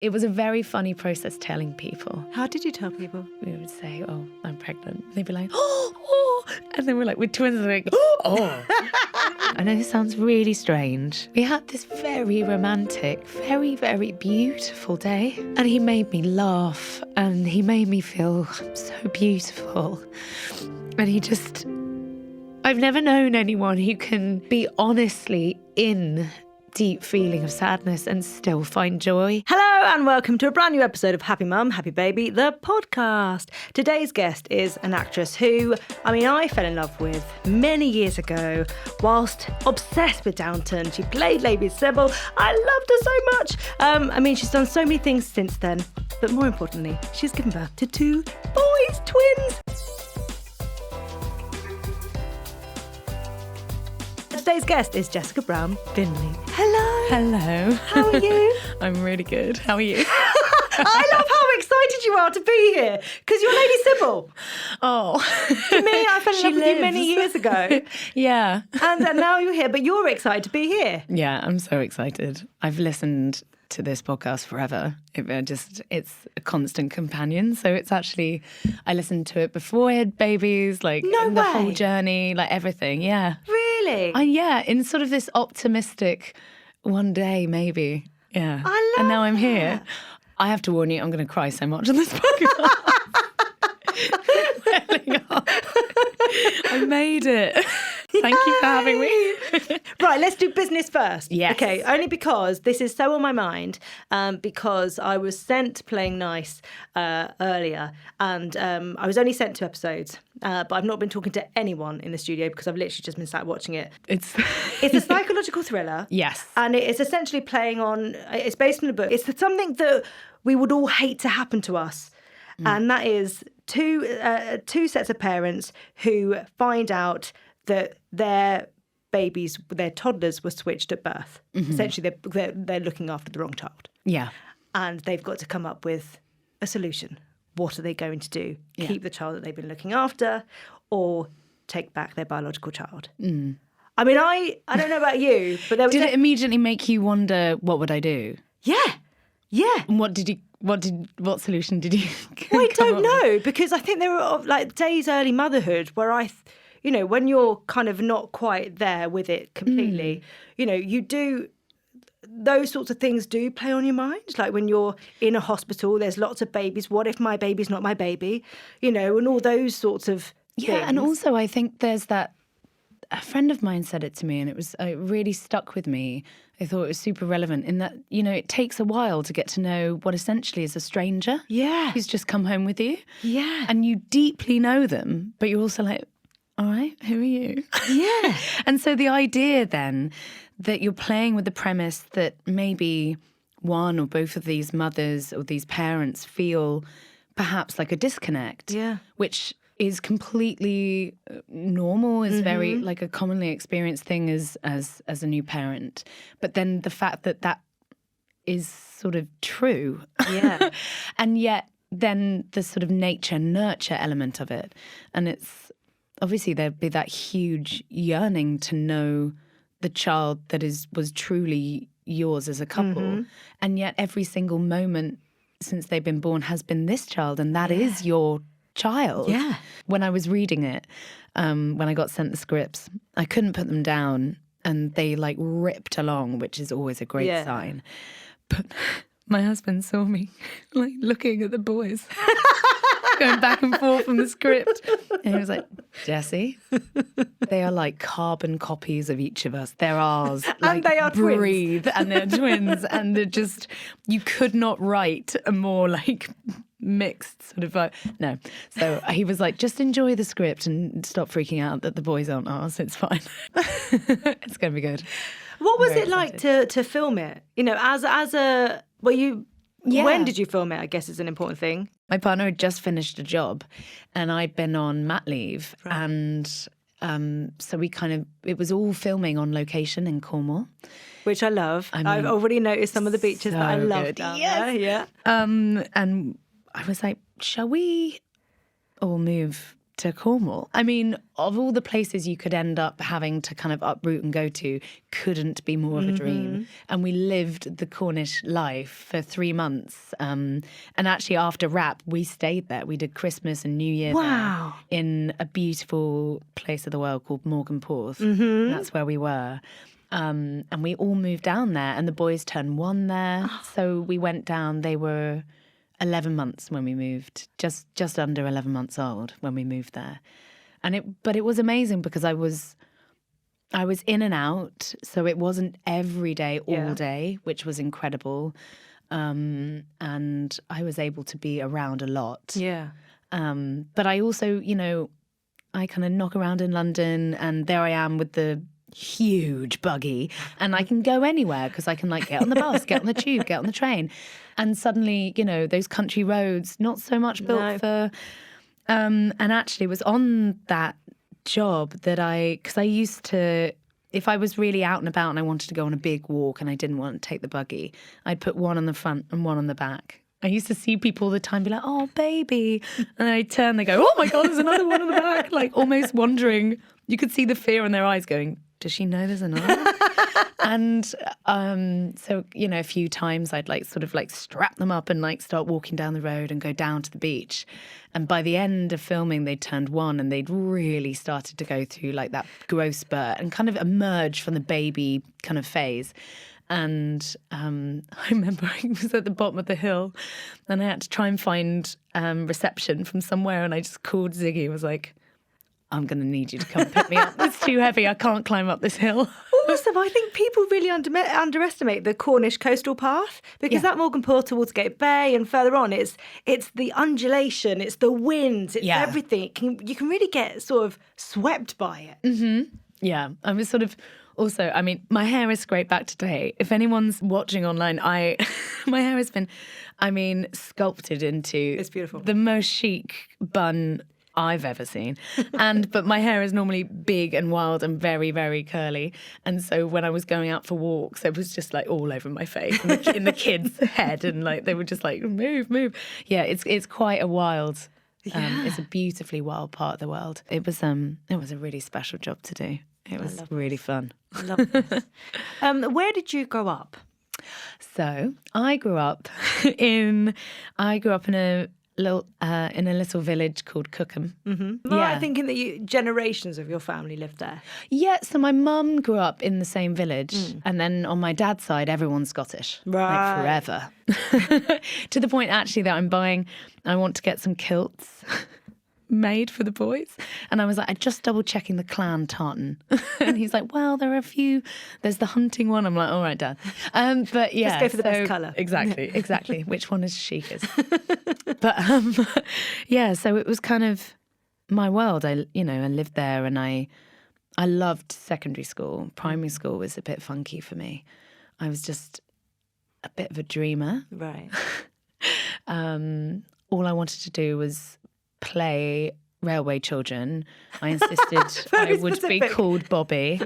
It was a very funny process telling people. How did you tell people? We would say, oh, I'm pregnant. They'd be like, oh. And then we're like, we're twins. And they're like, oh. I know this sounds really strange. We had this very romantic, very, very beautiful day. And he made me laugh. And he made me feel so beautiful. And I've never known anyone who can be honestly in deep feeling of sadness and still find joy. Hello and welcome to a brand new episode of Happy Mum, Happy Baby, the podcast. Today's guest is an actress who, I fell in love with many years ago whilst obsessed with Downton. She played Lady Sybil. I loved her so much. She's done so many things since then, but more importantly, she's given birth to two boys, twins. Today's guest is Jessica Brown Findlay. Hello. Hello. How are you? I'm really good. How are you? I love how excited you are to be here because you're Lady Sybil. Oh. To me, I fell in love with you many years ago. Yeah. And now you're here, but you're excited to be here. Yeah, I'm so excited. I've listened to this podcast forever. It's a constant companion. So it's actually, I listened to it before I had babies, the whole journey, everything. Yeah. Really? Yeah, in sort of this optimistic one day, maybe. Yeah. I love And now I'm that. here. I have to warn you, I'm going to cry so much on this podcast. Welling up. I made it. Thank you for having me. Right, let's do business first. Yes. Okay, only because this is so on my mind, because I was sent Playing Nice earlier, and I was only sent 2 episodes, but I've not been talking to anyone in the studio because I've literally just been sat watching it. It's a psychological thriller. Yes. And it is essentially it's based on a book. It's something that we would all hate to happen to us. And that is two sets of parents who find out that their babies, their toddlers, were switched at birth. Mm-hmm. Essentially, they're looking after the wrong child. Yeah. And they've got to come up with a solution. What are they going to do? Yeah. Keep the child that they've been looking after, or take back their biological child? Mm. I don't know about you, but there was Did it immediately make you wonder, what would I do? Yeah. And what solution did you I don't know, because I think there were days early motherhood where when you're kind of not quite there with it completely, you do, those sorts of things do play on your mind. Like when you're in a hospital, there's lots of babies. What if my baby's not my baby? And all those sorts of things. Yeah, and also I think there's that, a friend of mine said it to me and it really stuck with me. I thought it was super relevant in that, it takes a while to get to know what essentially is a stranger. Yeah. Who's just come home with you. Yeah. And you deeply know them, but you're also like, all right, who are you? Yeah. And so the idea then that you're playing with the premise that maybe one or both of these mothers or these parents feel perhaps like a disconnect. Yeah. Which is completely normal, is very a commonly experienced thing as a new parent. But then the fact that is sort of true. Yeah. And yet then the sort of nature-nurture element of it. And it's obviously there'd be that huge yearning to know the child that was truly yours as a couple. Mm-hmm. And yet every single moment since they've been born has been this child, and that is your child. Yeah. When I was reading it, when I got sent the scripts, I couldn't put them down, and they ripped along, which is always a great sign. But my husband saw me looking at the boys, going back and forth from the script, and he was like, "Jessie, they are carbon copies of each of us. They're ours. And they are breathe, twins. And they're twins, and they're just, you could not write a more mixed sort of no." So he was like, "Just enjoy the script and stop freaking out that the boys aren't ours. It's fine." It's going to be good. What was it like to film it? When did you film it, I guess is an important thing. My partner had just finished a job and I'd been on mat leave. Right. And so it was all filming on location in Cornwall. Which I love. I've already noticed some of the beaches that I love down there. Yeah. And I was like, shall we all move to Cornwall. I mean, of all the places you could end up having to kind of uproot and go to, couldn't be more of a dream. And we lived the Cornish life for 3 months. And actually after wrap, we stayed there. We did Christmas and New Year there in a beautiful place of the world called Morganporth. That's where we were. And we all moved down there, and the boys turned 1 there. So we went down. They were 11 months when we moved, just under 11 months old when we moved there. But it was amazing because I was in and out, so it wasn't every day, all day, which was incredible. And I was able to be around a lot. Yeah. But I also, I kind of knock around in London, and there I am with the huge buggy, and I can go anywhere because I can get on the bus, get on the tube, get on the train. And suddenly, those country roads, not so much built for... and actually it was on that job that because I used to, if I was really out and about and I wanted to go on a big walk and I didn't want to take the buggy, I'd put one on the front and one on the back. I used to see people all the time be like, oh, baby. And then I'd turn, they go, oh my God, there's another one on the back. Almost wondering, you could see the fear in their eyes going, does she know there's another one? And so, a few times I'd strap them up and start walking down the road and go down to the beach. And by the end of filming, they'd turned 1 and they'd really started to go through that growth spurt and kind of emerge from the baby kind of phase. And I remember I was at the bottom of the hill and I had to try and find reception from somewhere, and I just called Ziggy and was like, I'm going to need you to come pick me up. It's too heavy. I can't climb up this hill. Also, I think people really underestimate the Cornish coastal path, because that Morganporth towards Gate Bay and further on, it's the undulation, it's the winds, it's everything. You can really get sort of swept by it. Mm-hmm. Yeah, I was sort of... Also, I mean, my hair is scraped back today. If anyone's watching online, my hair has been, sculpted into it's beautiful. The most chic bun I've ever seen. But my hair is normally big and wild and very, very curly. And so when I was going out for walks, it was just all over my face and in the kids' head, and they were just move. Yeah, it's quite a wild. It's a beautifully wild part of the world. It was a really special job to do. It was really fun. I love this. Where did you grow up? So I grew up in a little village called Cookham. Mm-hmm. Well, I'm thinking that generations of your family lived there. Yeah, so my mum grew up in the same village, and then on my dad's side, everyone's Scottish, forever. To the point actually that I want to get some kilts made for the boys, and I was like, I just double checking the clan tartan, and he's like, well, there are a few. There's the hunting one. I'm like, all right, Dad. But yeah, just go for the best colour. Exactly. Which one is chicest? But yeah, so it was kind of my world. I lived there, and I loved secondary school. Primary school was a bit funky for me. I was just a bit of a dreamer. Right. All I wanted to do was play Railway Children. I insisted I would be called Bobby.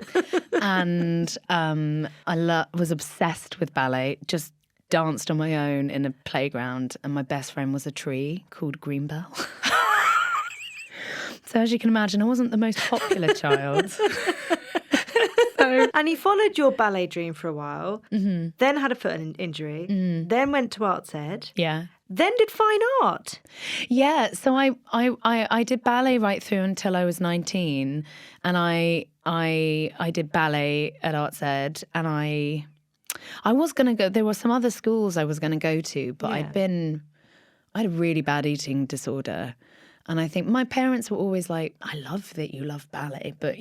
And I was obsessed with ballet, just danced on my own in a playground, and my best friend was a tree called Greenbell. So as you can imagine, I wasn't the most popular child. And you followed your ballet dream for a while, then had a foot injury, then went to Arts Ed. Yeah. Then did fine art. Yeah, so I did ballet right through until I was 19, and I did ballet at Arts Ed, and I was going to go. There were some other schools I was going to go to, but I had a really bad eating disorder, and I think my parents were always like, "I love that you love ballet, but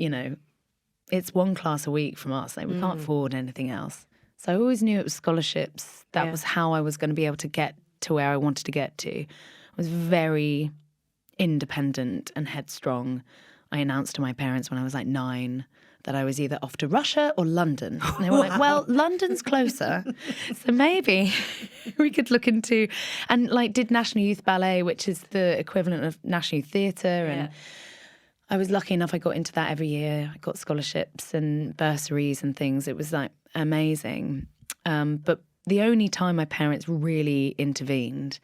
it's 1 class a week from us. We can't afford anything else." So I always knew it was scholarships. That was how I was going to be able to get to where I wanted to get to. I was very independent and headstrong. I announced to my parents when I was 9 that I was either off to Russia or London. And they were like, well, London's closer, so maybe we could look into, and did National Youth Ballet, which is the equivalent of National Youth Theatre. And I was lucky enough I got into that every year. I got scholarships and bursaries and things. It was amazing. But the only time my parents really intervened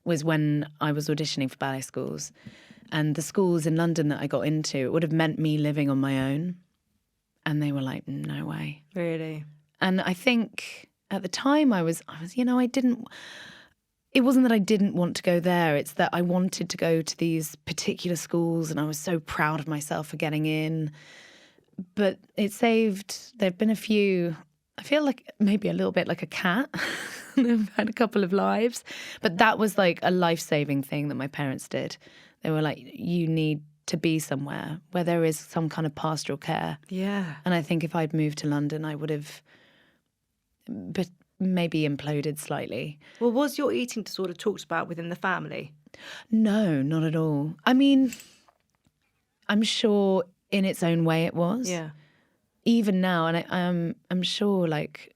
was when I was auditioning for ballet schools. And the schools in London that I got into, it would have meant me living on my own. And they were like, no way. Really? And I think at the time I was, it wasn't that I didn't want to go there. It's that I wanted to go to these particular schools and I was so proud of myself for getting in. But there've been a few, I feel like maybe a little bit like a cat. I've had a couple of lives. But that was like a life-saving thing that my parents did. They were like, you need to be somewhere where there is some kind of pastoral care. Yeah. And I think if I'd moved to London, I would have maybe imploded slightly. Well, was your eating disorder talked about within the family? No, not at all. I mean, I'm sure in its own way it was. Yeah. Even now, and I'm sure, like,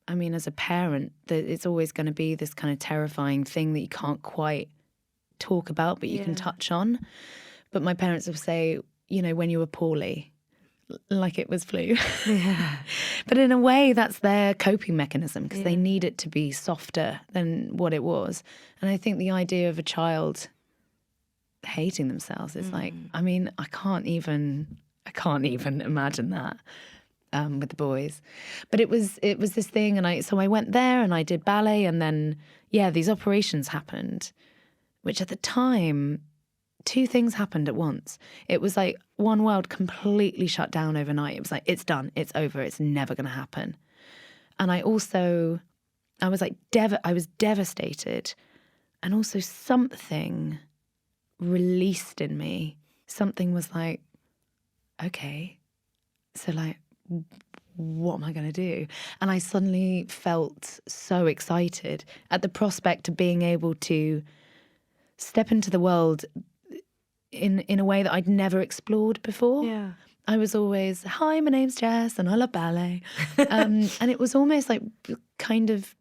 as a parent, that it's always going to be this kind of terrifying thing that you can't quite talk about, but you can touch on. But my parents would say, when you were poorly, like it was flu. Yeah. But in a way, that's their coping mechanism because they need it to be softer than what it was. And I think the idea of a child hating themselves is like, I can't even imagine that with the boys. But it was this thing, and so I went there and I did ballet, and then these operations happened. Which at the time, two things happened at once. It was like one world completely shut down overnight. It was like, it's done, it's over, it's never going to happen. And I was like, I was devastated. And also something released in me. Something was like, okay, so like, what am I going to do? And I suddenly felt so excited at the prospect of being able to step into the world in a way that I'd never explored before. Yeah. I was always, hi, my name's Jess and I love ballet. And it was almost like kind of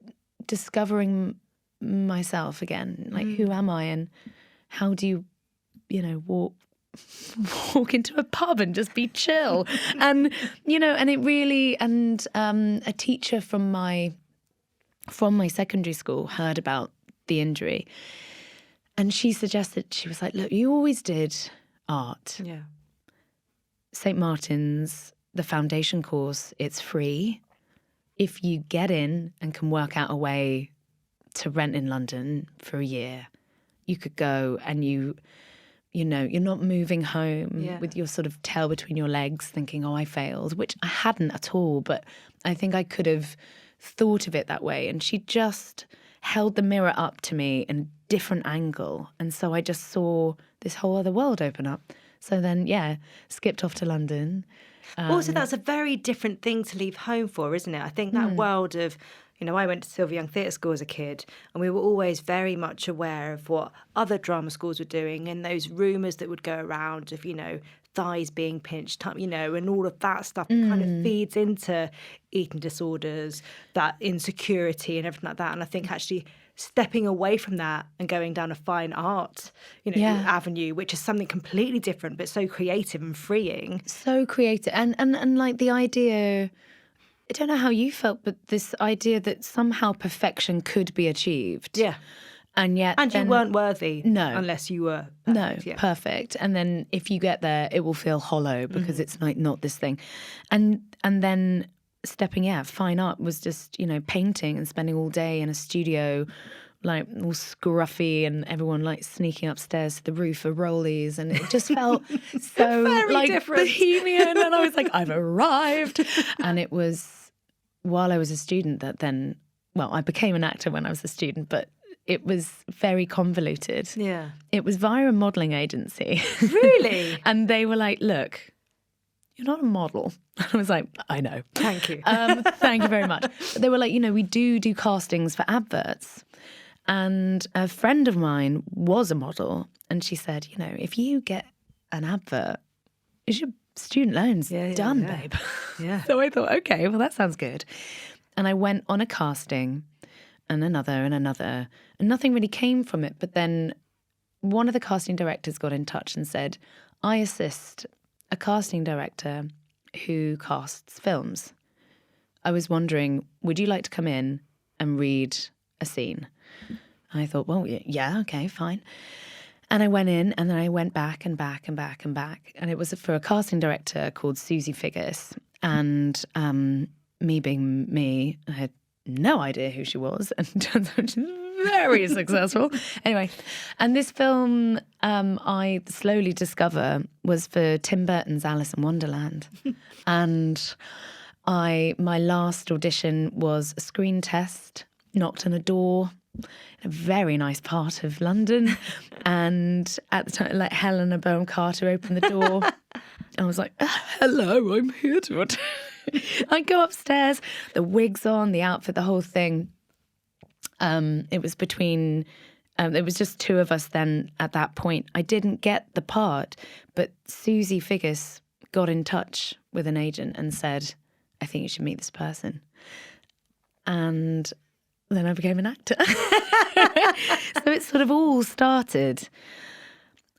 discovering myself again. Like, who am I and how do you, walk into a pub and just be chill? And, and it really, and a teacher from my secondary school heard about the injury. And she suggested, she was like, look, you always did art. Yeah. St. Martin's, the foundation course, it's free. If you get in and can work out a way to rent in London for a year, you could go and you're not moving home with your sort of tail between your legs thinking, oh, I failed, which I hadn't at all. But I think I could have thought of it that way. And she just held the mirror up to me in a different angle. And so I just saw this whole other world open up. So then, skipped off to London. Also, that's a very different thing to leave home for, isn't it? I think that world of, I went to Silver Young Theatre School as a kid, and we were always very much aware of what other drama schools were doing and those rumours that would go around of, thighs being pinched, and all of that stuff kind of feeds into eating disorders, that insecurity and everything like that. And I think actually stepping away from that and going down a fine art, avenue, which is something completely different, but so creative and freeing. So creative. And like the idea, I don't know how you felt, but this idea that somehow perfection could be achieved. Yeah. And yet... And you weren't worthy. No. Unless you were perfect. Perfect. And then if you get there, it will feel hollow because it's like not this thing. And then stepping out, fine art was just, painting and spending all day in a studio, like all scruffy and everyone like sneaking upstairs to the roof for rollies. And it just felt so like different. bohemian. And I was like, I've arrived. And it was while I was a student that then, I became an actor when I was a student, but it was very convoluted. Yeah. It was via a modelling agency. Really? And they were like, look, you're not a model. I was like, I know. Thank you. Thank you very much. But they were like, we do castings for adverts. And a friend of mine was a model. And she said, if you get an advert, is your student loans done, babe? Yeah. So I thought, okay, well, that sounds good. And I went on a casting and another and another. And nothing really came from it. But then one of the casting directors got in touch and said, I assist a casting director who casts films. I was wondering, would you like to come in and read a scene? And I thought, well, yeah, okay, fine. And I went in, and then I went back and back and back and back. And it was for a casting director called Susie Figgis. And me being me, I had no idea who she was. And it turns out she's very successful. Anyway, and this film I slowly discover was for Tim Burton's Alice in Wonderland. And my last audition was a screen test, knocked on a door in a very nice part of London. And at the time, like, Helena Bonham Carter opened the door. I was like, hello, I'm here to audition. I go upstairs, the wig's on, the outfit, the whole thing. It was between, it was just two of us then at that point. I didn't get the part, but Susie Figgis got in touch with an agent and said, I think you should meet this person. And then I became an actor. So it sort of all started.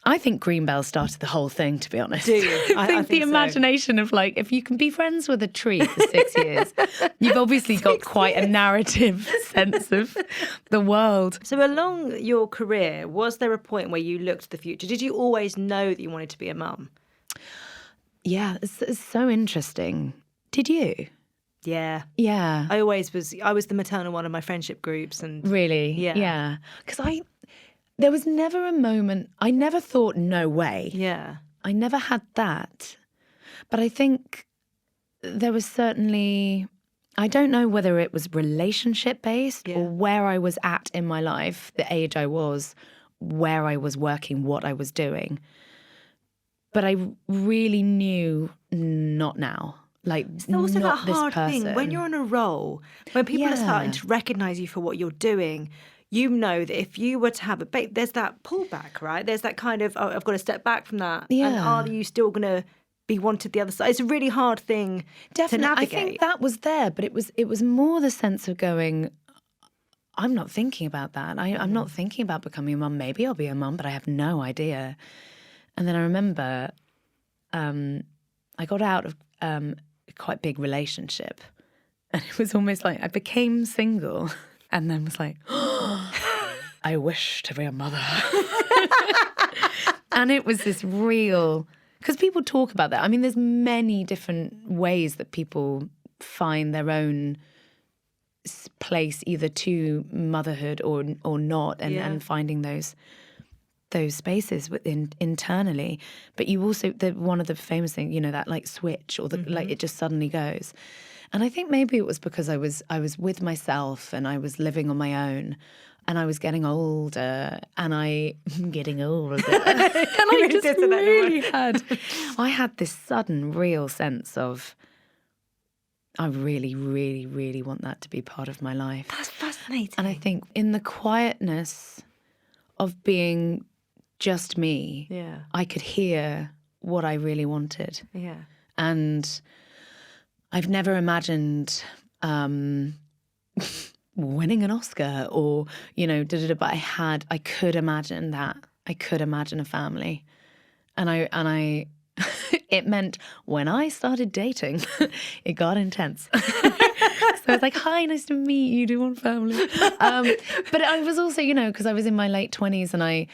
I think Greenbelt started the whole thing, to be honest. Do you? I think the imagination of, like, if you can be friends with a tree for 6 years, you've obviously got quite a narrative sense of the world. So along your career, was there a point where you looked at the future? Did you always know that you wanted to be a mum? Yeah, it's so interesting. Did you? Yeah. Yeah. I was the maternal one in my friendship groups. And Really? Yeah. Because there was never a moment, I never thought, no way. Yeah. I never had that. But I think there was certainly, I don't know whether it was relationship based or where I was at in my life, the age I was, where I was working, what I was doing. But I really knew not now. Like, it's also not that hard this person. thing. When you're on a roll, when people are starting to recognise you for what you're doing, you know that if you were to have a baby, there's that pullback, right? There's that kind of, I've got to step back from that. Yeah. And are you still going to be wanted the other side? It's a really hard thing to navigate. I think that was there, but it was more the sense of going, I'm not thinking about that. I'm not thinking about becoming a mum. Maybe I'll be a mum, but I have no idea. And then I remember I got out of a quite big relationship, and it was almost like I became single and then was like, oh, I wish to be a mother. And it was this real, because people talk about that. I mean, there's many different ways that people find their own place either to motherhood or not, and finding those spaces within internally. But you also, one of the famous things, you know, that like switch, or the like, it just suddenly goes. And I think maybe it was because I was with myself and I was living on my own, and I was getting older, and I just really had this sudden real sense of, I really, really, really want that to be part of my life. That's fascinating. And I think in the quietness of being just me, I could hear what I really wanted. Yeah. And I've never imagined winning an Oscar or, you know, but I could imagine that. I could imagine a family. And I it meant when I started dating, it got intense. So I was like, hi, nice to meet you. Do you want family? But I was also, you know, because I was in my late 20s, and I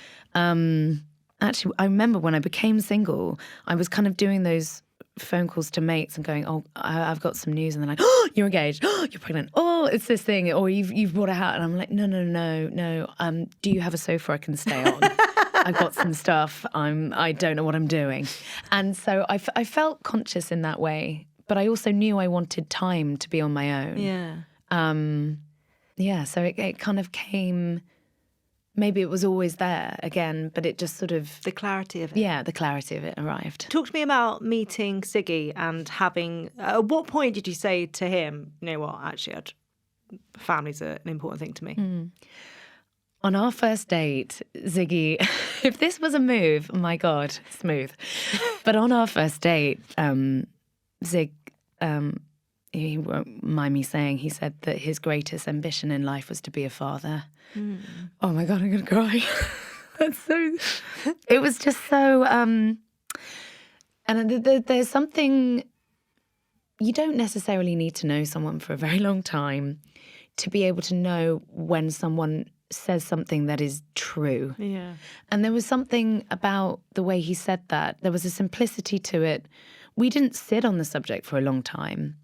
actually, I remember when I became single, I was kind of doing those phone calls to mates and going, oh, I've got some news. And they're like, oh, you're engaged. Oh, you're pregnant. Oh, it's this thing. Or you've bought a house. And I'm like, no. Do you have a sofa I can stay on? I've got some stuff. I don't know what I'm doing. And so I felt conscious in that way. But I also knew I wanted time to be on my own. Yeah. So it kind of came, maybe it was always there again, but it just sort of... The clarity of it. Yeah, the clarity of it arrived. Talk to me about meeting Ziggy and having... At what point did you say to him, you know what, actually, family's an important thing to me? On our first date, Ziggy, if this was a move, my God, smooth. But on our first date, Zig, he won't mind me saying, he said that his greatest ambition in life was to be a father. Oh my God, I'm going to cry. That's so... It was just so... and there's something... You don't necessarily need to know someone for a very long time to be able to know when someone says something that is true. Yeah. And there was something about the way he said that. There was a simplicity to it. We didn't sit on the subject for a long time,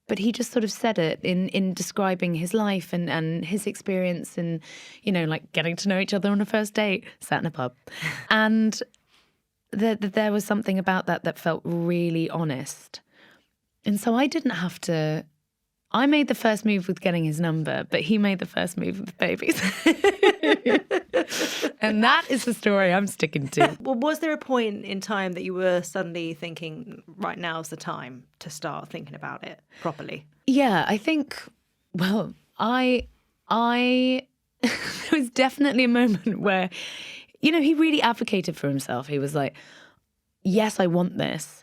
but he just sort of said it in describing his life and his experience and, like getting to know each other on a first date, sat in a pub. And there was something about that felt really honest. And so I didn't have to... I made the first move with getting his number, but he made the first move with babies. And that is the story I'm sticking to. Well, was there a point in time that you were suddenly thinking, right, now's the time to start thinking about it properly? Yeah, I think, well, I there was definitely a moment where, he really advocated for himself. He was like, yes, I want this.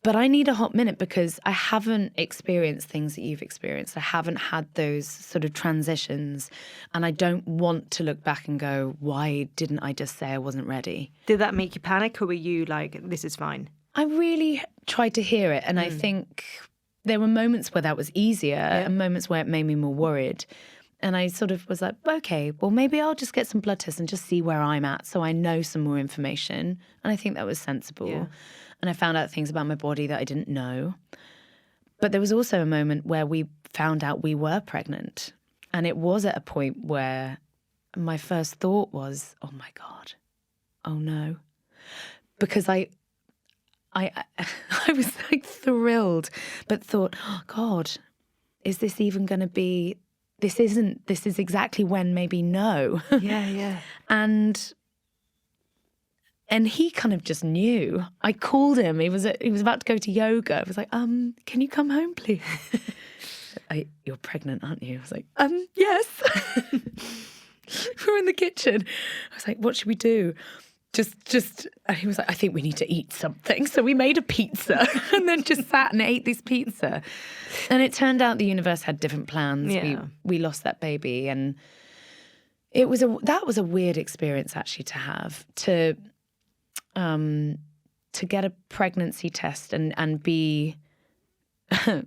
But I need a hot minute because I haven't experienced things that you've experienced. I haven't had those sort of transitions. And I don't want to look back and go, why didn't I just say I wasn't ready? Did that make you panic, or were you like, this is fine? I really tried to hear it. And I think there were moments where that was easier and moments where it made me more worried. And I sort of was like, okay, well, maybe I'll just get some blood tests and just see where I'm at so I know some more information. And I think that was sensible. Yeah. And I found out things about my body that I didn't know. But there was also a moment where we found out we were pregnant. And it was at a point where my first thought was, oh my God, oh no. Because I was like thrilled, but thought, oh God, is this even going to be, this is exactly when, maybe no. Yeah. And he kind of just knew. I called him. He was about to go to yoga. I was like, can you come home, please? You're pregnant, aren't you? I was like, yes. We're in the kitchen. I was like, what should we do? And he was like, I think we need to eat something. So we made a pizza and then just sat and ate this pizza. And it turned out the universe had different plans. Yeah. We lost that baby, and that was a weird experience actually to have, to get a pregnancy test and be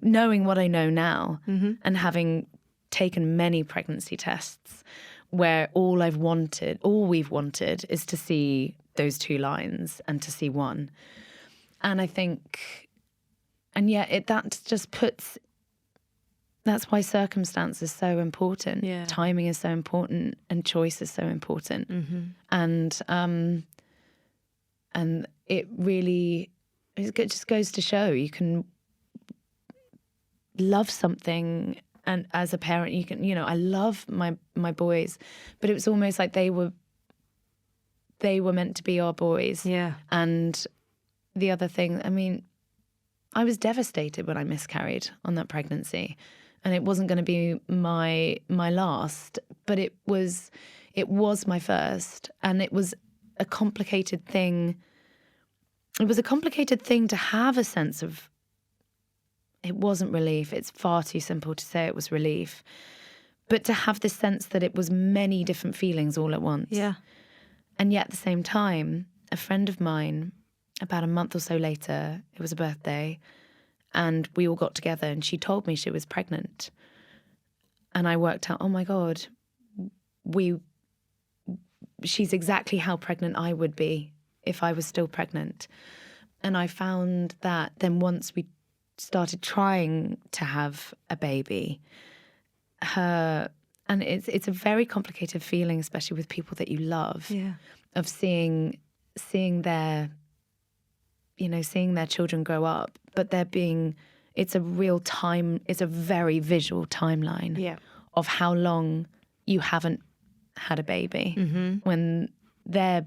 knowing what I know now, and having taken many pregnancy tests where all we've wanted is to see those two lines and to see one. And I think, and yet that's why circumstance is so important. Yeah. Timing is so important and choice is so important. And it just goes to show you can love something. And as a parent, you can, I love my boys, but it was almost like they were meant to be our boys. Yeah. And the other thing, I mean, I was devastated when I miscarried on that pregnancy, and it wasn't going to be my last, but it was my first, and it was a complicated thing. It was a complicated thing to have a sense of. It wasn't relief. It's far too simple to say it was relief. But to have this sense that it was many different feelings all at once. Yeah. And yet at the same time, a friend of mine, about a month or so later, it was a birthday, and we all got together and she told me she was pregnant. And I worked out, oh my God, she's exactly how pregnant I would be if I was still pregnant. And I found that then once we started trying to have a baby, and it's a very complicated feeling, especially with people that you love, of seeing their children grow up, but it's a very visual timeline of how long you haven't had a baby when their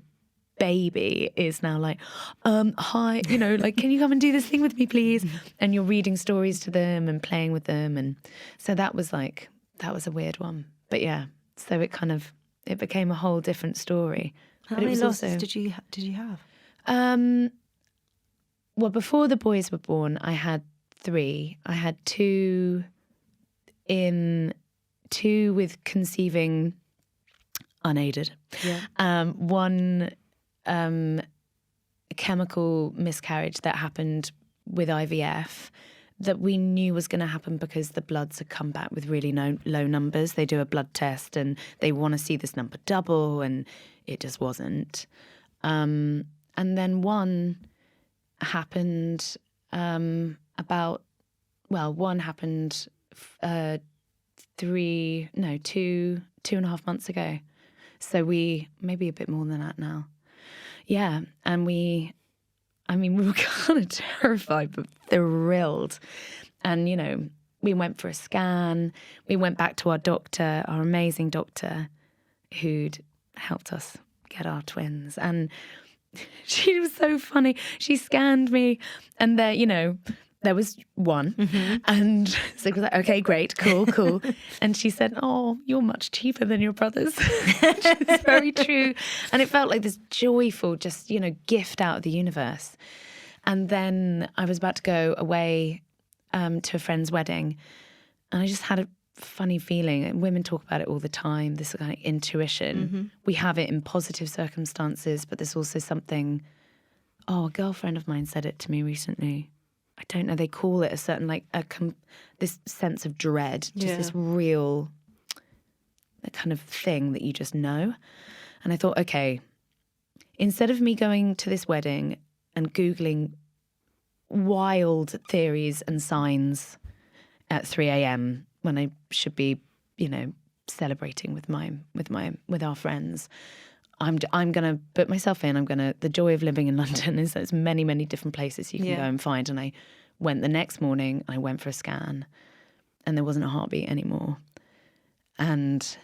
baby is now like, hi, like, can you come and do this thing with me, please? And you're reading stories to them and playing with them. And so that was a weird one. But yeah, so it became a whole different story. How many losses did you have? Well, before the boys were born, I had 3. I had 2 with conceiving unaided. Yeah. One chemical miscarriage that happened with IVF, that we knew was going to happen because the bloods had come back with really low numbers. They do a blood test and they want to see this number double, and it just wasn't. And then one happened one happened 2.5 months ago. So maybe a bit more than that now. Yeah, and we were kind of terrified, but thrilled. And, we went for a scan. We went back to our doctor, our amazing doctor, who'd helped us get our twins. And she was so funny. She scanned me, and there was one. Mm-hmm. And so it was like, okay, great, cool. And she said, oh, you're much cheaper than your brothers. Which is very true. And it felt like this joyful, just, gift out of the universe. And then I was about to go away to a friend's wedding. And I just had a funny feeling. And women talk about it all the time, this kind of intuition. Mm-hmm. We have it in positive circumstances, but there's also something, a girlfriend of mine said it to me recently. I don't know, they call it a certain, this sense of dread, just this real kind of thing that you just know. And I thought, okay, instead of me going to this wedding and Googling wild theories and signs at 3 a.m. when I should be, celebrating with our friends, I'm going to put myself in. The joy of living in London is there's many, many different places you can go and find. And I went the next morning, I went for a scan, and there wasn't a heartbeat anymore. And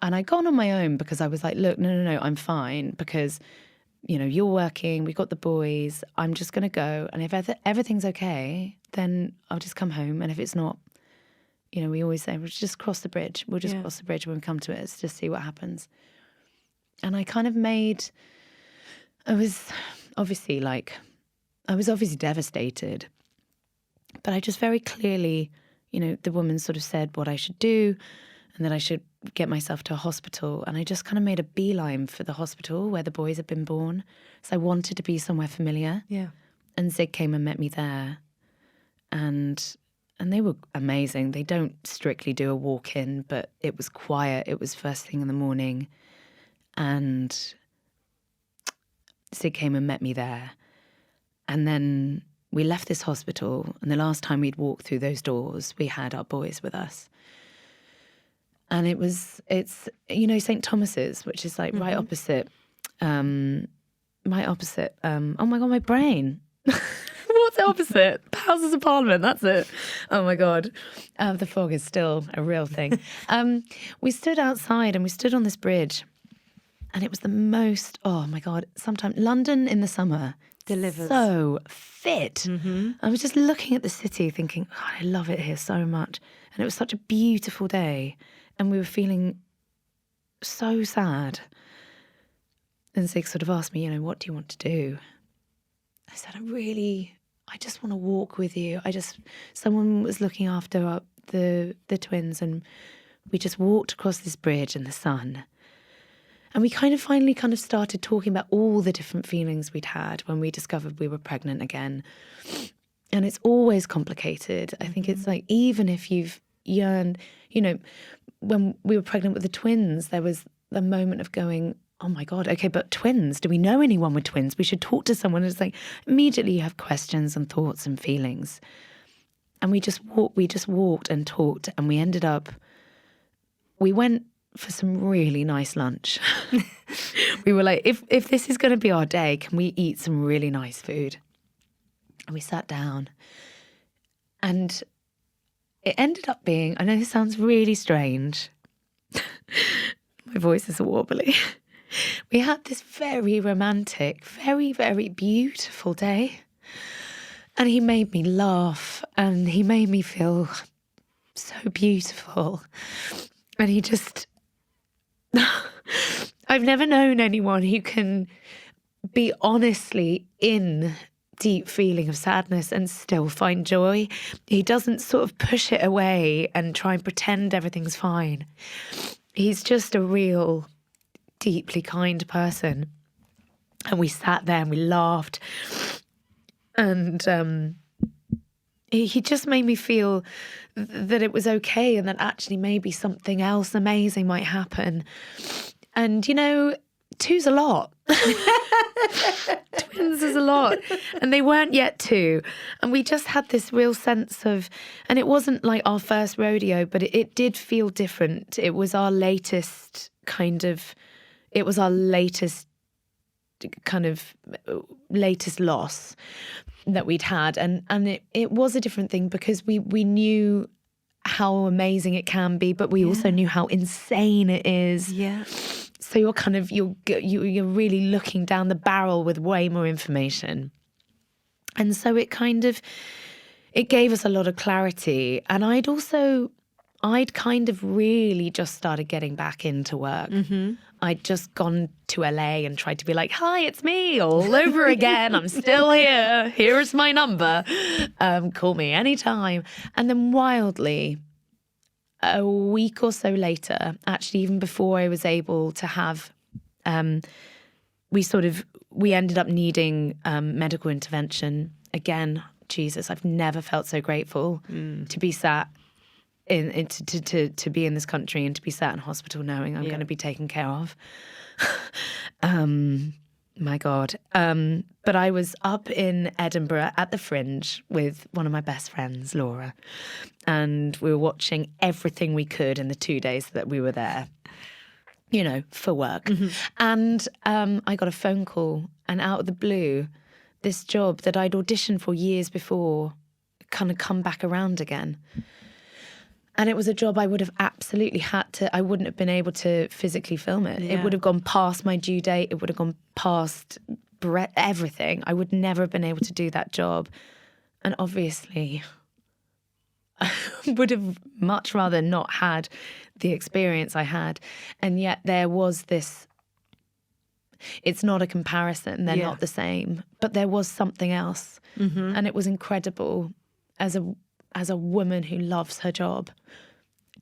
I'd gone on my own because I was like, look, no, I'm fine because, you're working, we've got the boys, I'm just going to go. And if everything's okay, then I'll just come home. And if it's not, we always say, we'll just cross the bridge. We'll just cross the bridge when we come to it. Let's just see what happens. And I kind of I was obviously devastated, but I just very clearly, the woman sort of said what I should do and that I should get myself to a hospital. And I just kind of made a beeline for the hospital where the boys had been born. So I wanted to be somewhere familiar. Yeah. And Zig came and met me there. And they were amazing. They don't strictly do a walk-in, but it was quiet. It was first thing in the morning. And Zig came and met me there. And then we left this hospital, and the last time we'd walked through those doors, we had our boys with us. And it's St. Thomas's, which is right opposite, oh my God, my brain. What's opposite? Houses of Parliament, that's it. Oh my God. The fog is still a real thing. We stood outside and we stood on this bridge. And it was the most, oh my God, sometimes London in the summer delivers. So fit. Mm-hmm. I was just looking at the city thinking, God, I love it here so much. And it was such a beautiful day. And we were feeling so sad. And Zig sort of asked me, what do you want to do? I said, I just want to walk with you. Someone was looking after the twins, and we just walked across this bridge in the sun. And we finally started talking about all the different feelings we'd had when we discovered we were pregnant again. And it's always complicated. I think it's even if you've yearned, when we were pregnant with the twins, there was the moment of going, oh my God, okay, but twins, do we know anyone with twins? We should talk to someone. It's immediately you have questions and thoughts and feelings. And we just walked and talked, and we went for some really nice lunch. We were like, if this is going to be our day, can we eat some really nice food? And we sat down, and it ended up being, I know this sounds really strange. My voice is wobbly. We had this very romantic, very, very beautiful day. And he made me laugh, and he made me feel so beautiful. And he just... I've never known anyone who can be honestly in deep feeling of sadness and still find joy. He doesn't sort of push it away and try and pretend everything's fine. He's just a real, deeply kind person. And we sat there and we laughed. And he just made me feel that it was okay and that actually maybe something else amazing might happen. And, you know, two's a lot. Twins is a lot. And they weren't yet two. And we just had this real sense of, and it wasn't like our first rodeo, but it did feel different. It was our latest loss that we'd had. And it was a different thing because we knew how amazing it can be, but we also knew how insane it is. Yeah. So you're really looking down the barrel with way more information. And so it gave us a lot of clarity. And I'd kind of really just started getting back into work. Mm-hmm. I'd just gone to LA and tried to be like, hi, it's me all over again. I'm still here. Here's my number. Call me anytime. And then wildly, a week or so later, actually even before I was able to have, we ended up needing medical intervention. Again, Jesus, I've never felt so grateful to be sat to be in this country and to be sat in hospital knowing I'm going to be taken care of. My God. But I was up in Edinburgh at the Fringe with one of my best friends, Laura, and we were watching everything we could in the 2 days that we were there, you know, for work. Mm-hmm. And I got a phone call, and out of the blue, this job that I'd auditioned for years before kind of come back around again. And it was a job I would have absolutely I wouldn't have been able to physically film it. Yeah. It would have gone past my due date. It would have gone past everything. I would never have been able to do that job. And obviously, I would have much rather not had the experience I had. And yet there was this, it's not a comparison. They're not the same. But there was something else. Mm-hmm. And it was incredible as a woman who loves her job,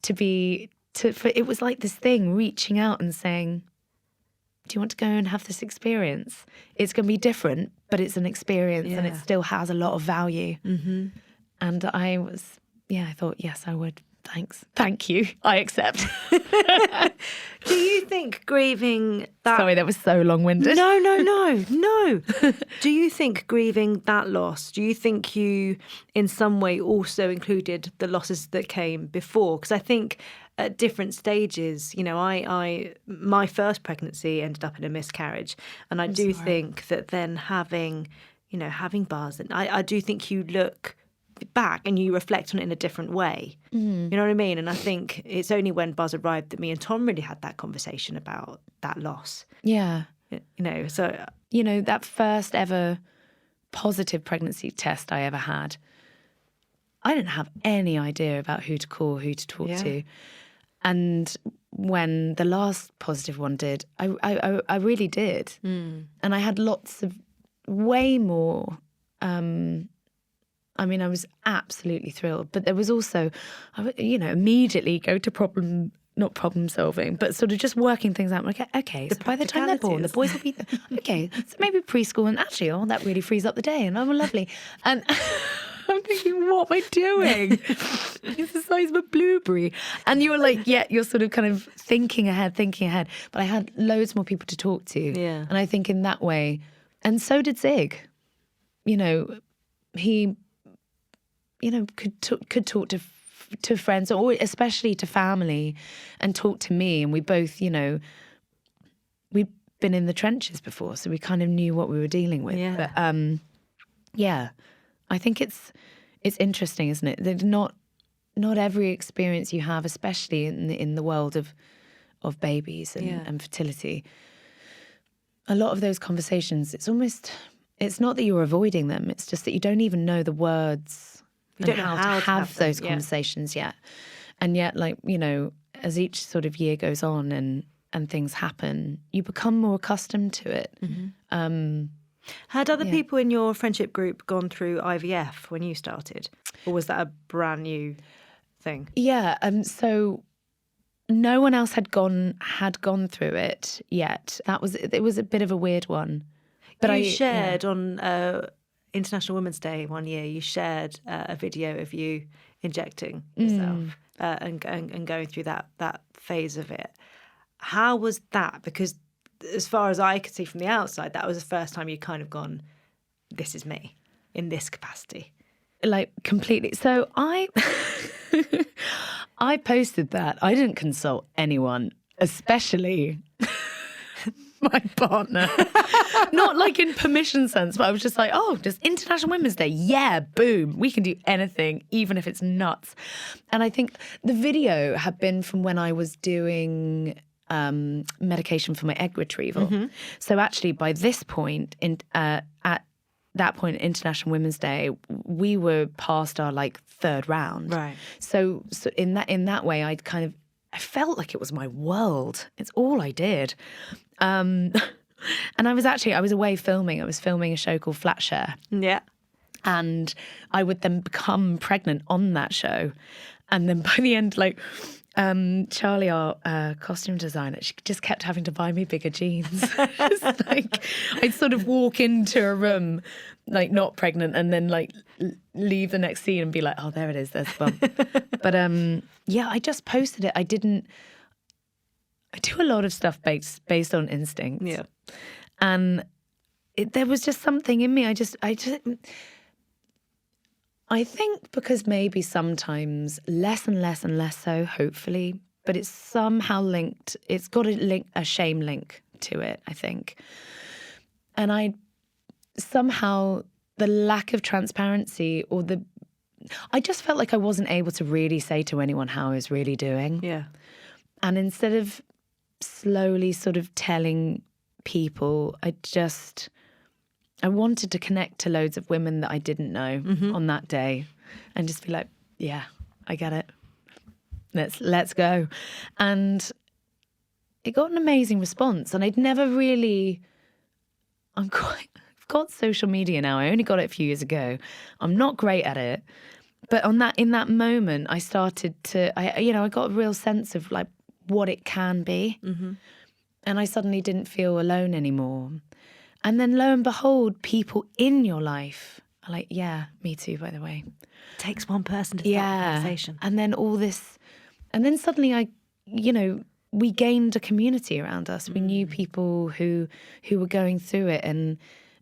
it was like this thing reaching out and saying, do you want to go and have this experience? It's going to be different, but it's an experience and it still has a lot of value. Mm-hmm. And I thought, yes, I would. Thanks. Thank you. I accept. Do you think grieving that... Sorry, that was so long-winded. No. Do you think grieving that loss, do you think you in some way also included the losses that came before? Because I think at different stages, you know, my first pregnancy ended up in a miscarriage. And I do think that then having bars, and I do think you look back and you reflect on it in a different way. You know what I mean? And I think it's only when Buzz arrived that me and Tom really had that conversation about that loss. Yeah. You know, so... You know, that first ever positive pregnancy test I ever had, I didn't have any idea about who to call, who to talk to. And when the last positive one did, I really did. And I had lots of way more... I mean, I was absolutely thrilled, but there was also, immediately go to not problem solving, but sort of just working things out. I'm like, okay, so by the time they're born, the boys will be there. Okay, so maybe preschool, and actually, that really frees up the day, and lovely. And I'm thinking, what am I doing? It's the size of a blueberry. And you're like, you're sort of kind of thinking ahead. But I had loads more people to talk to. Yeah. And I think in that way, and so did Zig. You know, he... could talk to friends, or especially to family, and talk to me. And we both, we'd been in the trenches before, so we kind of knew what we were dealing with. Yeah. But I think it's interesting, isn't it? That not every experience you have, especially in the world of babies and fertility, a lot of those conversations, it's not that you're avoiding them. It's just that you don't even know the words. You don't know how to have those conversations yet. And yet, as each sort of year goes on and things happen, you become more accustomed to it. Mm-hmm. Had other people in your friendship group gone through IVF when you started? Or was that a brand new thing? Yeah, so no one else had gone through it yet. It was a bit of a weird one. But you shared on... International Women's Day one year, you shared a video of you injecting yourself and going through that phase of it. How was that? Because as far as I could see from the outside, that was the first time you kind of gone, this is me in this capacity. Like completely. So I posted that. I didn't consult anyone, especially my partner. Not like in permission sense, but I was just like, oh, just International Women's Day. Yeah, boom. We can do anything, even if it's nuts. And I think the video had been from when I was doing medication for my egg retrieval. So actually by this point, at that point, International Women's Day, we were past our like third round. Right. So in that way, I felt like it was my world. It's all I did. And I was away filming. I was filming a show called Fletcher. Yeah. And I would then become pregnant on that show. And then by the end, like, Charlie, our costume designer, she just kept having to buy me bigger jeans. Just like, I'd sort of walk into a room, like not pregnant, and then like leave the next scene and be like, oh, there it is, there's the bump. But yeah, I just posted it. I do a lot of stuff based on instinct. Yeah. And there was just something in me. I think because maybe sometimes less and less and less so, hopefully, but it's somehow linked. It's got a shame link to it, I think. And somehow the lack of transparency I just felt like I wasn't able to really say to anyone how I was really doing. Yeah. And instead of slowly sort of telling people, I wanted to connect to loads of women that I didn't know on that day and just be like, yeah, I get it. Let's go. And it got an amazing response. And I've got social media now. I only got it a few years ago. I'm not great at it. But in that moment, I started I got a real sense of like what it can be. And I suddenly didn't feel alone anymore. And then lo and behold, people in your life are like, yeah, me too, by the way. It takes one person to start a conversation. And then and then suddenly we gained a community around us. We knew people who were going through it, and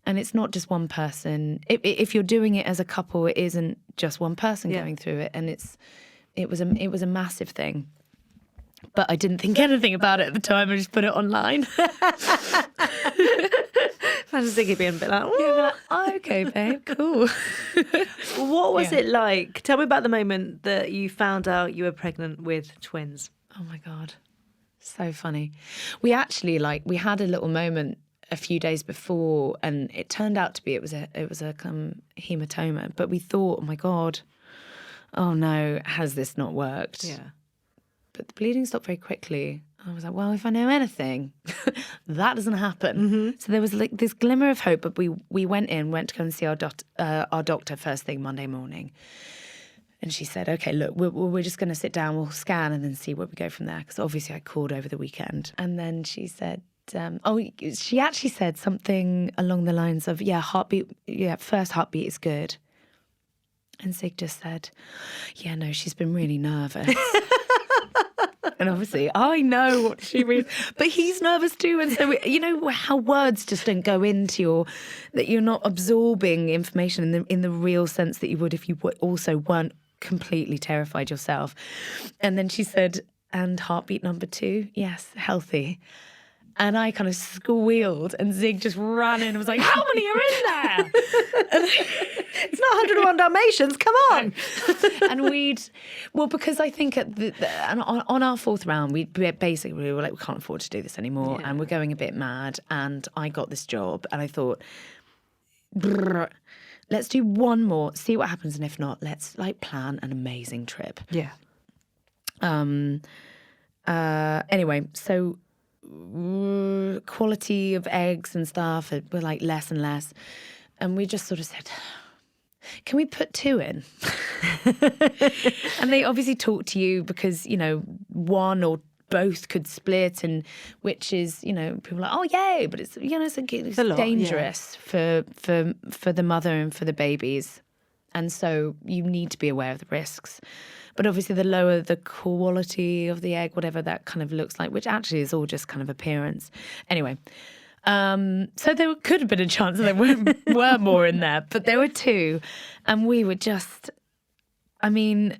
it's not just one person. If you're doing it as a couple, it isn't just one person going through it, and it was a massive thing. But I didn't think anything about it at the time. I just put it online. Imagine Ziggy being a bit like, oh, okay, babe, cool. What was it like? Tell me about the moment that you found out you were pregnant with twins. Oh my God, so funny. We actually we had a little moment a few days before, and it turned out to be it was a hematoma. But we thought, oh my God, oh no, has this not worked? Yeah. But the bleeding stopped very quickly. I was like, well, if I know anything, that doesn't happen. So there was like this glimmer of hope, but we went to go and see our doctor first thing Monday morning. And she said, okay, look, we're just going to sit down, we'll scan and then see where we go from there. Because obviously I called over the weekend. And then she said, she actually said something along the lines of, first heartbeat is good. And Zig just said, yeah, no, she's been really nervous. And obviously, I know what she means, but he's nervous too. And so, how words just don't go into that you're not absorbing information in the real sense that you would if you also weren't completely terrified yourself. And then she said, and heartbeat number 2, yes, healthy. And I kind of squealed, and Zig just ran in and was like, how many are in there? It's not 101 Dalmatians, come on. And because I think on our 4th round, we were like, we can't afford to do this anymore. Yeah. And we're going a bit mad. And I got this job, and I thought, let's do one more, see what happens. And if not, let's plan an amazing trip. Yeah. Anyway, so quality of eggs and stuff were like less and less, and we just sort of said, can we put 2 in? And they obviously talk to you because 1 or both could split, and which is, you know, people are like, oh yay, but it's, you know, it's a lot, dangerous for the mother and for the babies, and so you need to be aware of the risks. But obviously, the lower the quality of the egg, whatever that kind of looks like, which actually is all just kind of appearance. Anyway, so there could have been a chance that there were more in there, but there were two, and we were just, I mean,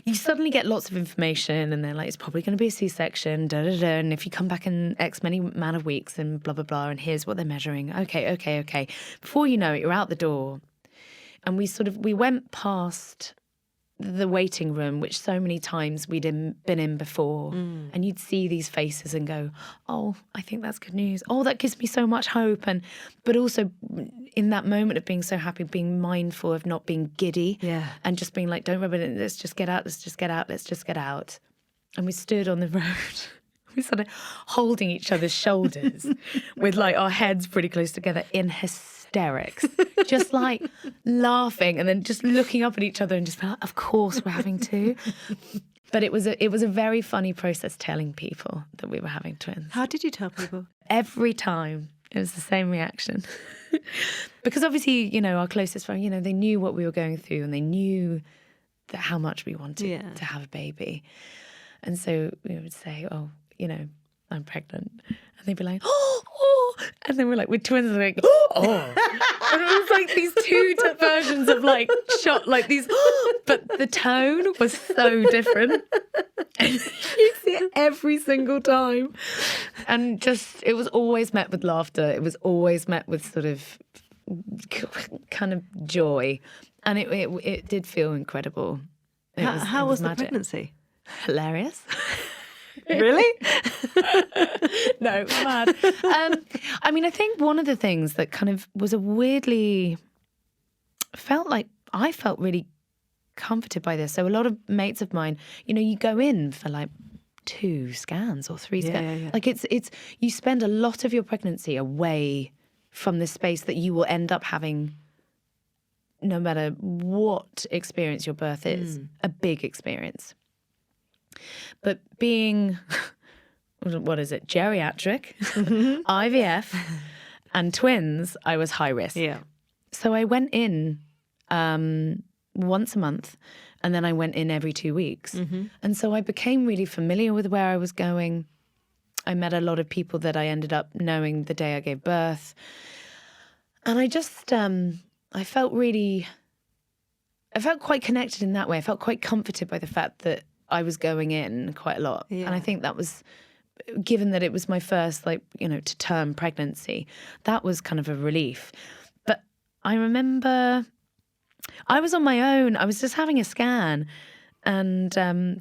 you suddenly get lots of information, and they're like, it's probably going to be a C-section, and if you come back in X many amount of weeks, and blah, blah, blah, and here's what they're measuring. Okay. Before you know it, you're out the door. And we went past the waiting room, which so many times we'd been in before, and you'd see these faces and go, oh, I think that's good news. Oh, that gives me so much hope. But also in that moment of being so happy, being mindful of not being giddy, and just being like, don't rub it in, let's just get out. And we stood on the road. We started holding each other's shoulders with like our heads pretty close together in hysterics, just like laughing and then just looking up at each other and just being like, of course we're having two. But it was a very funny process telling people that we were having twins. How did you tell people? Every time it was the same reaction. Because obviously, you know, our closest friend, you know, they knew what we were going through, and they knew that how much we wanted to have a baby. And so we would say, oh, you know, I'm pregnant. And they'd be like, oh. And then we're like, we're twins. And they're like, oh. And it was like these two versions of like shot, like these, but the tone was so different. And you see it every single time. And just, it was always met with laughter. It was always met with sort of kind of joy. And it did feel incredible. How was the pregnancy? Hilarious. Really? No, mad. I mean, I think one of the things that kind of was I felt really comforted by this. So a lot of mates of mine, you know, you go in for like 2 scans or 3 scans. Yeah. Like it's you spend a lot of your pregnancy away from the space that you will end up having, no matter what experience your birth is, a big experience. But being, what is it, geriatric, IVF, and twins, I was high risk. Yeah. So I went in once a month, and then I went in every 2 weeks. Mm-hmm. And so I became really familiar with where I was going. I met a lot of people that I ended up knowing the day I gave birth. And I just, I felt quite connected in that way. I felt quite comforted by the fact that I was going in quite a lot. Yeah. And I think that was, given that it was my first, like, you know, to term pregnancy, that was kind of a relief. But I remember I was on my own. I was just having a scan, and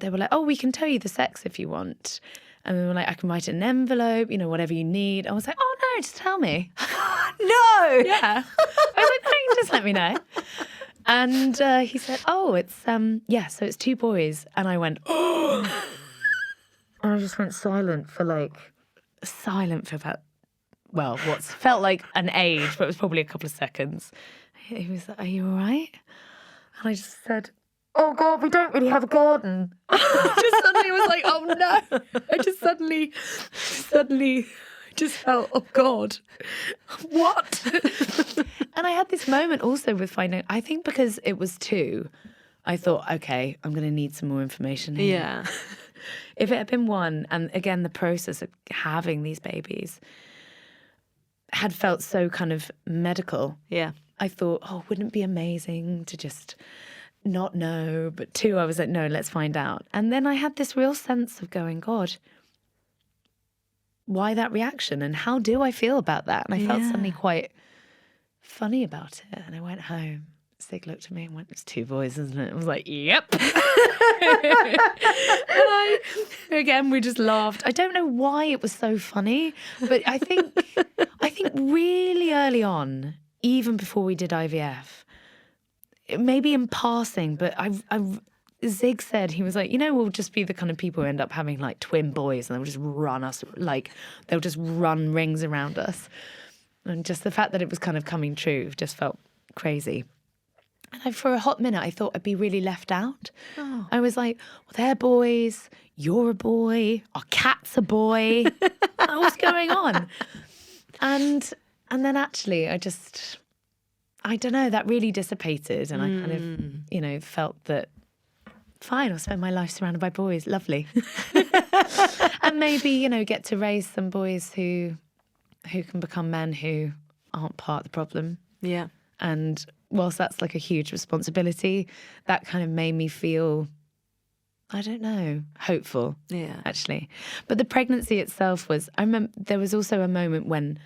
they were like, oh, we can tell you the sex if you want. And they were like, I can write it in an envelope, you know, whatever you need. I was like, oh, no, just tell me. No! Yeah. I was like, no, just let me know. And he said, oh, it's, so it's 2 boys. And I went, oh. And I just went silent for about, well, what felt like an age, but it was probably a couple of seconds. He was like, are you all right? And I just said, oh, God, we don't really have a garden. Just suddenly was like, oh, no. I just suddenly just felt, oh, God, what? And I had this moment also with finding, I think because it was 2, I thought, okay, I'm going to need some more information here. Yeah. If it had been 1, and again, the process of having these babies had felt so kind of medical. Yeah. I thought, oh, wouldn't it be amazing to just not know? But 2, I was like, no, let's find out. And then I had this real sense of going, God, why that reaction? And how do I feel about that? And I felt suddenly quite funny about it. And I went home. Zig looked at me and went, it's 2 boys, isn't it? I was like, yep. And we just laughed. I don't know why it was so funny, but I think really early on, even before we did IVF, maybe in passing, but Zig said, he was like, you know, we'll just be the kind of people who end up having like twin boys, and they'll just run us, like they'll just run rings around us. And just the fact that it was kind of coming true just felt crazy. And for a hot minute, I thought I'd be really left out. Oh. I was like, well, they're boys, you're a boy, our cat's a boy. What's going on? And then actually I don't know, that really dissipated, and I kind of, felt that, fine, I'll spend my life surrounded by boys, lovely. And maybe, get to raise some boys who can become men who aren't part of the problem. Yeah. And whilst that's like a huge responsibility, that kind of made me feel, I don't know, hopeful. Yeah. Actually. But the pregnancy itself was, I remember there was also a moment when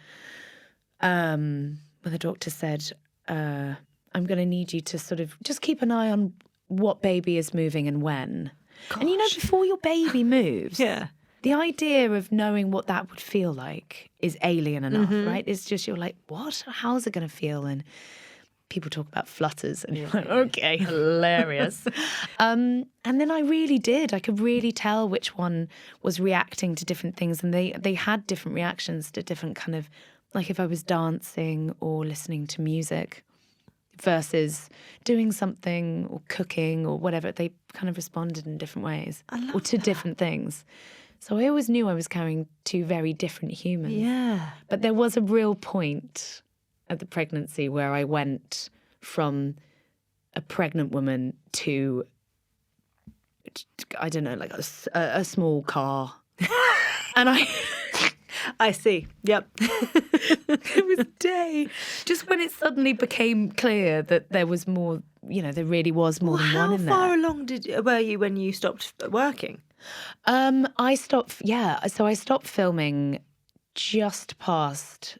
the doctor said, I'm going to need you to sort of just keep an eye on what baby is moving and when. Gosh. And before your baby moves, the idea of knowing what that would feel like is alien enough, right? It's just, you're like, what? How's it going to feel? And people talk about flutters, and you're like, okay, hilarious. And then I really did. I could really tell which one was reacting to different things, and they had different reactions to different kind of, like if I was dancing or listening to music versus doing something or cooking or whatever, they kind of responded in different ways or to different things. So I always knew I was carrying two very different humans. Yeah. But there was a real point at the pregnancy where I went from a pregnant woman to, I don't know, like a small car. And I see. Yep. It was a day. Just when it suddenly became clear that there was more, there really was more than one in there. How far along were you when you stopped working? I stopped filming just past,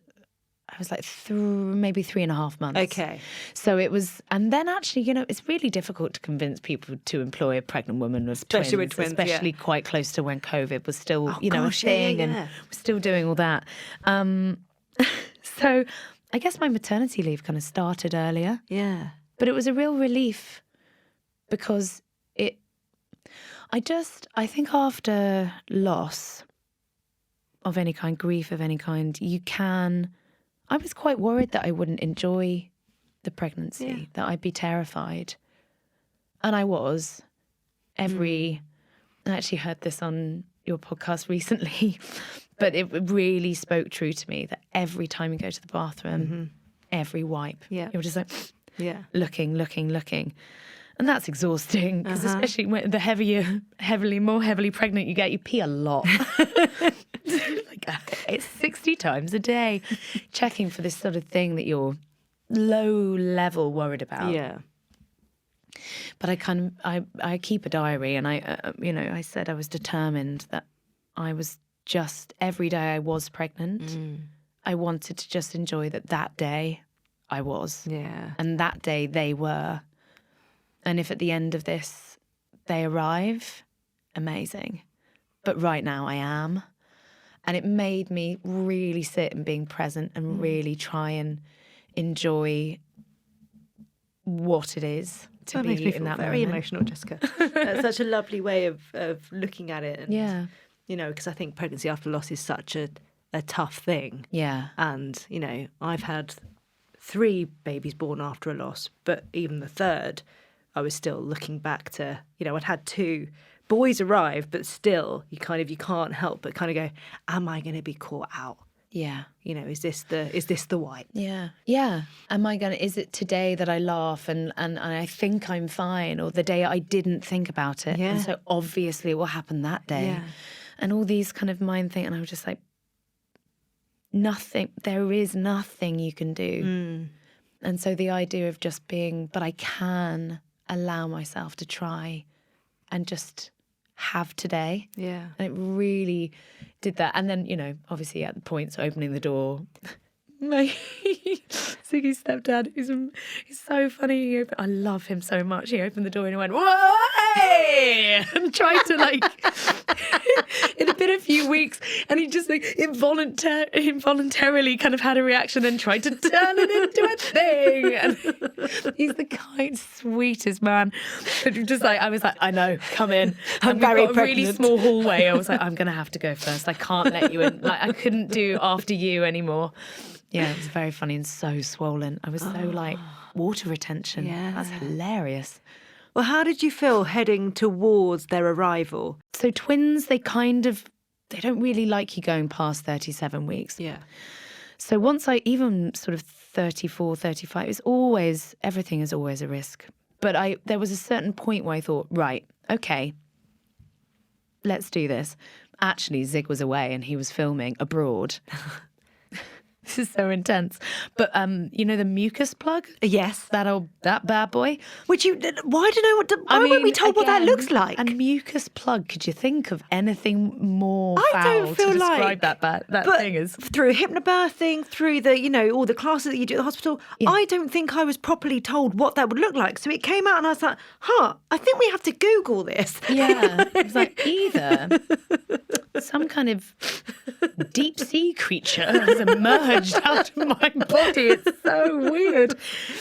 I was like maybe 3.5 months. Okay. So it was, and then actually, it's really difficult to convince people to employ a pregnant woman with especially with twins, especially quite close to when COVID was still, a thing, and we're still doing all that. So I guess my maternity leave kind of started earlier. Yeah. But it was a real relief because I think after loss of any kind, grief of any kind, I was quite worried that I wouldn't enjoy the pregnancy, that I'd be terrified. And I was. I actually heard this on your podcast recently, but it really spoke true to me that every time you go to the bathroom, every wipe, you're just like, looking. And that's exhausting because especially when more heavily pregnant you get, you pee a lot. It's 60 times a day, checking for this sort of thing that you're low level worried about. Yeah. But I keep a diary, and I said I was determined that I was just, every day I was pregnant, I wanted to just enjoy that day I was. Yeah. And that day they were. And if at the end of this they arrive, amazing. But right now I am. And it made me really sit and being present and really try and enjoy what it is to be in that very moment. Emotional, Jessica. That's such a lovely way of looking at it. And, because I think pregnancy after loss is such a tough thing. Yeah. And, I've had 3 babies born after a loss, but even the third, I was still looking back to, I'd had 2 boys arrive, but still you can't help but kind of go, am I going to be caught out? Yeah. Is this the wipe? Yeah. Yeah. Is it today that I laugh and I think I'm fine, or the day I didn't think about it? Yeah. And so obviously it will happen that day. Yeah. And all these kind of mind things. And I was just like, there is nothing you can do. And so the idea of just but I can allow myself to try and just have today. Yeah. And it really did that. And then, obviously at the points opening the door, Ziggy's stepdad, he's so funny. I love him so much. He opened the door and he went, whoa, hey! And tried to it had been a few weeks, and he just involuntarily kind of had a reaction and tried to turn it into a thing. And he's the sweetest man. But just I was like, I know, come in. I'm very pregnant. A really small hallway. I was like, I'm going to have to go first. I can't let you in. I couldn't do after you anymore. Yeah, it was very funny and so swollen. I was so water retention. Yeah. That's hilarious. Well, how did you feel heading towards their arrival? So twins, they don't really like you going past 37 weeks. Yeah. So once even sort of 34, 35, everything is always a risk. But there was a certain point where I thought, right, okay, let's do this. Actually, Zig was away and he was filming abroad. This is so intense. But you know the mucus plug? Yes. That bad boy? Why do you know why weren't we told what that looks like? A mucus plug, could you think of anything more foul feel to describe like that thing is? Through hypnobirthing, through the, all the classes that you do at the hospital, I don't think I was properly told what that would look like. So it came out and I was like, I think we have to Google this. Yeah. It was like either some kind of deep sea creature has emerged out of my body. It's so weird.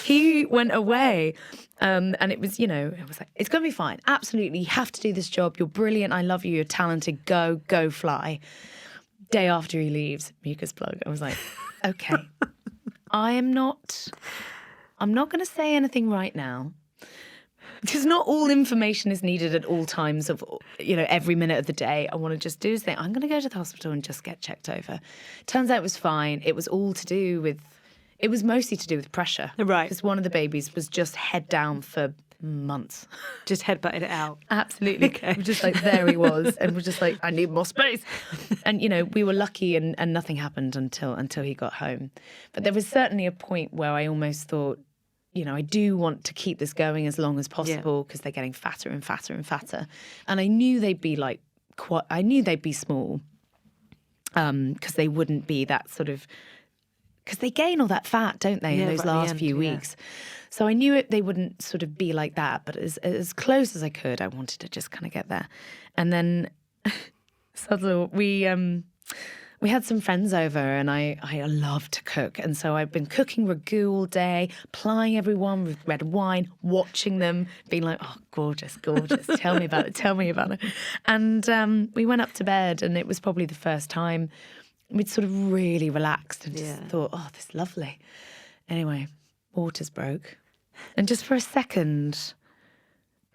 He went away. And it was, it was like, it's going to be fine. Absolutely. You have to do this job. You're brilliant. I love you. You're talented. Go fly. Day after he leaves, mucus plug. I was like, okay, I'm not going to say anything right now. Because not all information is needed at all times of, every minute of the day. I want to just do this thing. I'm going to go to the hospital and just get checked over. Turns out it was fine. It was mostly to do with pressure. Right. Because one of the babies was just head down for months. Just headbutted it out. Absolutely. Okay. We're just like, there he was. And we're just like, I need more space. And, we were lucky and nothing happened until he got home. But there was certainly a point where I almost thought, I do want to keep this going as long as possible because they're getting fatter and fatter and fatter. And I knew they'd be small because they wouldn't be that sort of, because they gain all that fat, don't they, in those last few weeks. So I knew they wouldn't sort of be like that, but as close as I could, I wanted to just kind of get there. And then so we had some friends over and I love to cook. And so I've been cooking ragu all day, plying everyone with red wine, watching them, being like, oh, gorgeous, gorgeous. Tell me about it. And we went up to bed and it was probably the first time we'd sort of really relaxed and just thought, oh, this is lovely. Anyway, waters broke. And just for a second,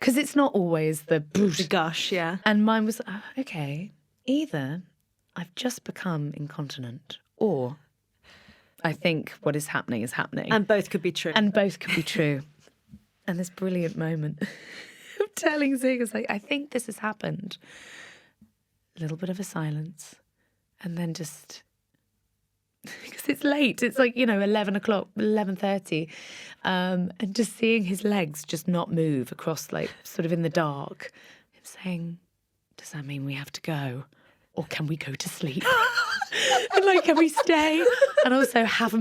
because it's not always the gush, yeah. And mine was, okay, either I've just become incontinent, or I think what is happening is happening. And both could be true. And this brilliant moment of telling Zig, is like, I think this has happened. A little bit of a silence. And then just, because it's late, it's like, 11 o'clock, 11:30. And just seeing his legs just not move across, like, sort of in the dark. Him saying, does that mean we have to go? Or can we go to sleep? And like, can we stay? And also have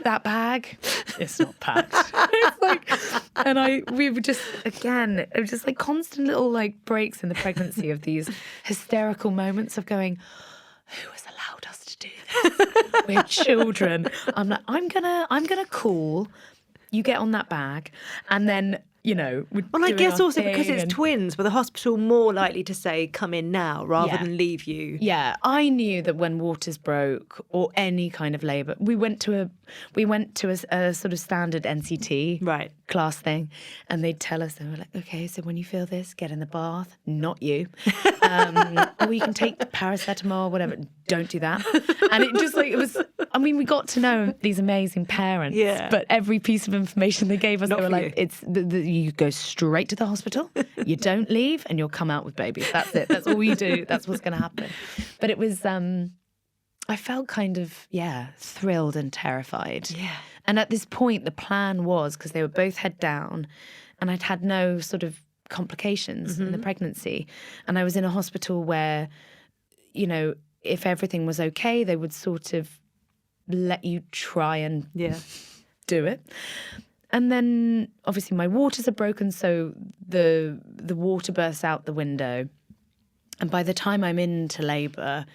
that bag. It's not packed. It's like, and we were just, again, it was just like constant little like breaks in the pregnancy of these hysterical moments of going, who has allowed us to do this? We're children. I'm like, I'm gonna call. You get on that bag, and then. Well, I guess also because it's twins, were the hospital more likely to say, come in now, rather than leave you? Yeah, I knew that when waters broke or any kind of labour, we went to a sort of standard NCT class thing, and they'd tell us, they were like, okay, so when you feel this, get in the bath, not you. Or you can take the paracetamol, whatever, don't do that. And it just like, it was, we got to know these amazing parents, but every piece of information they gave us, they were like, it's you go straight to the hospital, you don't leave, and you'll come out with babies. That's it. That's all you do. That's what's going to happen. But it was, I felt kind of, thrilled and terrified. Yeah. And at this point, the plan was, because they were both head down, and I'd had no sort of complications in the pregnancy. And I was in a hospital where, if everything was okay, they would sort of let you try and do it. And then obviously my waters are broken, so the water bursts out the window. And by the time I'm into labour,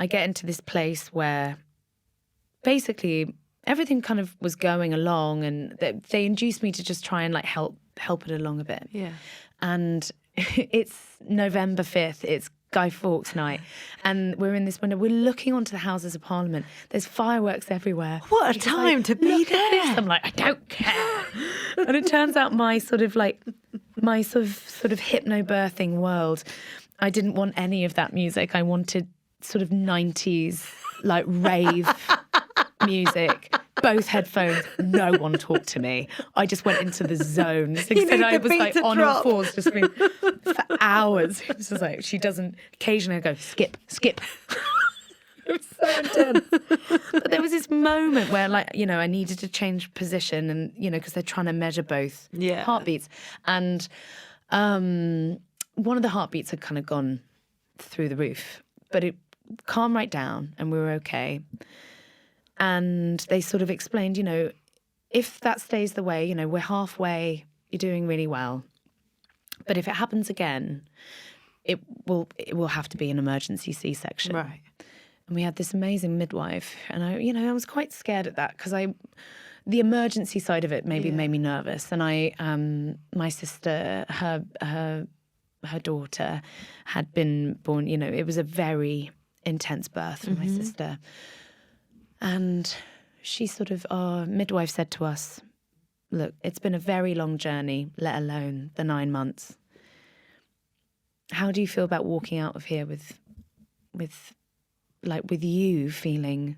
I get into this place where basically everything kind of was going along, and they induced me to just try and like help it along a bit. Yeah. And it's November 5th, it's Guy Fawkes night, and we're in this window, we're looking onto the Houses of Parliament, there's fireworks everywhere. What a time to be there. I'm like, I don't care. And it turns out my sort of like my sort of hypnobirthing world, I didn't want any of that music. I wanted sort of 90s, like rave music. Both headphones, no one talked to me. I just went into the zone. So I was like on all fours, just for hours. It was just like, she doesn't, occasionally I go, skip. It was so intense. But there was this moment where, like, you know, I needed to change position and, you know, because they're trying to measure both heartbeats. And one of the heartbeats had kind of gone through the roof, but it calmed right down and we were okay. And they sort of explained, you know, if that stays the way, you know, we're halfway, you're doing really well. But if it happens again, it will have to be an emergency C-section. Right. And we had this amazing midwife. And I was quite scared at that because the emergency side of it maybe made me nervous. And my sister, her daughter had been born, you know, it was a very intense birth for my sister. And she our midwife said to us, look, it's been a very long journey, let alone the 9 months. How do you feel about walking out of here with you feeling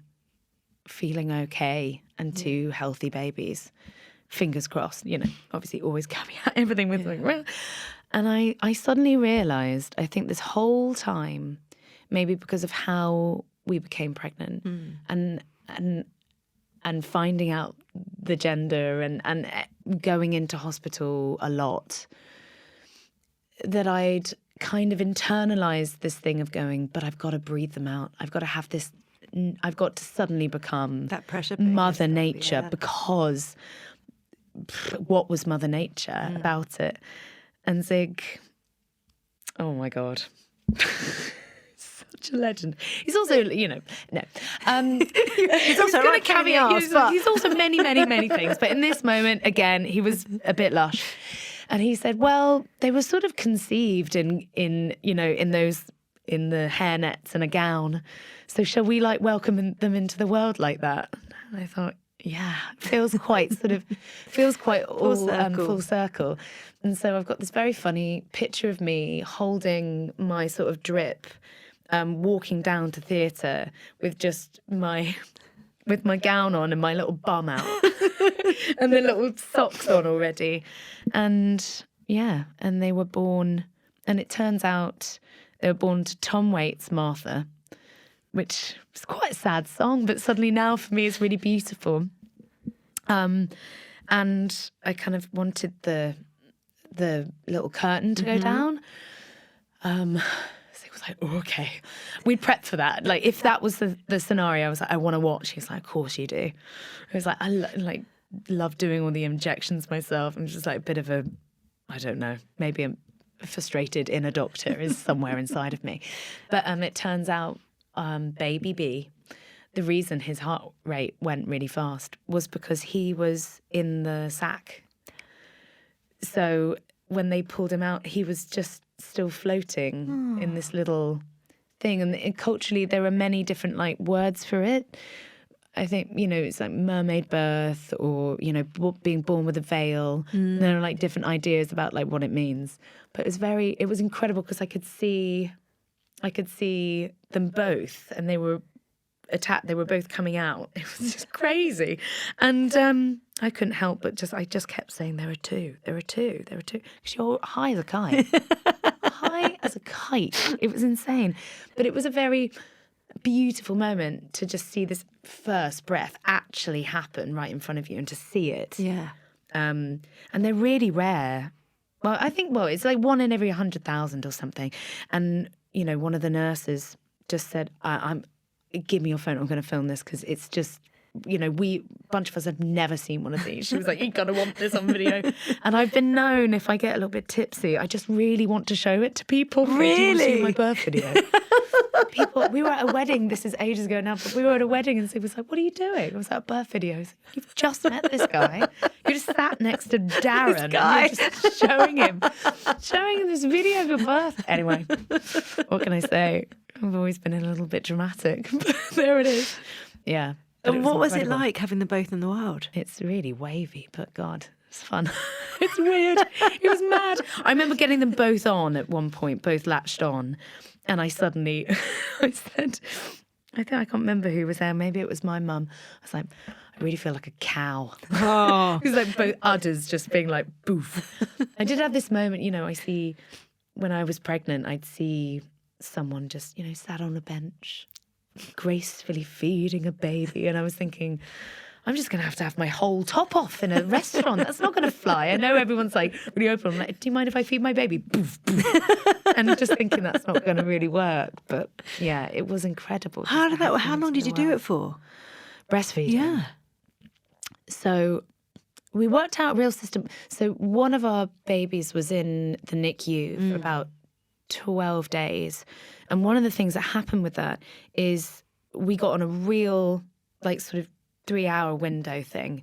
okay and 2 healthy babies? Fingers crossed, you know, obviously always caveat everything with like, and I suddenly realised, I think this whole time, maybe because of how we became pregnant and finding out the gender and going into hospital a lot, that I'd kind of internalized this thing of going, but I've got to breathe them out. I've got to have this, I've got to suddenly become that pressure Mother Nature, because what was Mother Nature about it? And Zig, oh my God. Such a legend. He's also, you know, no. He's also going to caveat. He's also many, many, many things. But in this moment, again, he was a bit lush. And he said, well, they were sort of conceived in the hairnets and a gown. So shall we like welcome them into the world like that? And I thought, yeah, feels quite full circle. And so I've got this very funny picture of me holding my sort of drip, walking down to theatre with just my gown on and my little bum out and the little socks on already. And and they were born, and it turns out they were born to Tom Waits' Martha, which is quite a sad song, but suddenly now for me it's really beautiful. And I kind of wanted the little curtain to go down. So it was like, oh, okay. We'd prepped for that. Like, if that was the scenario, I was like, I want to watch. He was like, of course you do. I was like, I love doing all the injections myself. I'm just like a bit of a, I don't know, maybe a frustrated inner doctor is somewhere inside of me. But it turns out baby B, the reason his heart rate went really fast was because he was in the sack. So when they pulled him out, he was just still floating in this little thing. And culturally, there are many different like words for it. I think, you know, it's like mermaid birth or, you know, being born with a veil. There are like different ideas about like what it means. But it was incredible because I could see them both, and they were attacked. They were both coming out. It was just crazy. And I couldn't help but I just kept saying, there are two. Because you're high as a kite. High as a kite. It was insane. But it was a very beautiful moment to just see this first breath actually happen right in front of you and to see it. Yeah. And they're really rare. Well, I think, it's like 1 in every 100,000 or something. And, you know, one of the nurses just said, give me your phone, I'm going to film this, because it's just, you know, a bunch of us have never seen one of these. She was like, you're going to want this on video. And I've been known, if I get a little bit tipsy, I just really want to show it to people. Really? Do you want to see my birth video? We were at a wedding, this is ages ago now, but we were at a wedding and Sid was like, what are you doing? I was like, birth videos. You've just met this guy. You just sat next to Darren and you're just showing him this video of your birth. Anyway, what can I say? I've always been a little bit dramatic, but there it is. Yeah. And what was it like having them both in the world? It's really wavy, but God, It's fun. It's weird. It was mad. I remember getting them both on at one point, both latched on. And I suddenly, I said, I can't remember who was there. Maybe it was my mum. I was like, I really feel like a cow. Oh. It was like both udders just being like, boof. I did have this moment, I see, when I was pregnant, I'd see someone just, sat on a bench, gracefully feeding a baby. And I was thinking, I'm just going to have my whole top off in a restaurant. That's not going to fly. I know everyone's like really open. I'm like, do you mind if I feed my baby? Boof, boof. And just thinking that's not going to really work. But yeah, it was incredible. How long did you do it for? Breastfeeding. Yeah. So we worked out a real system. So one of our babies was in the NICU for about 12 days. And one of the things that happened with that is we got on a real, sort of 3-hour window thing.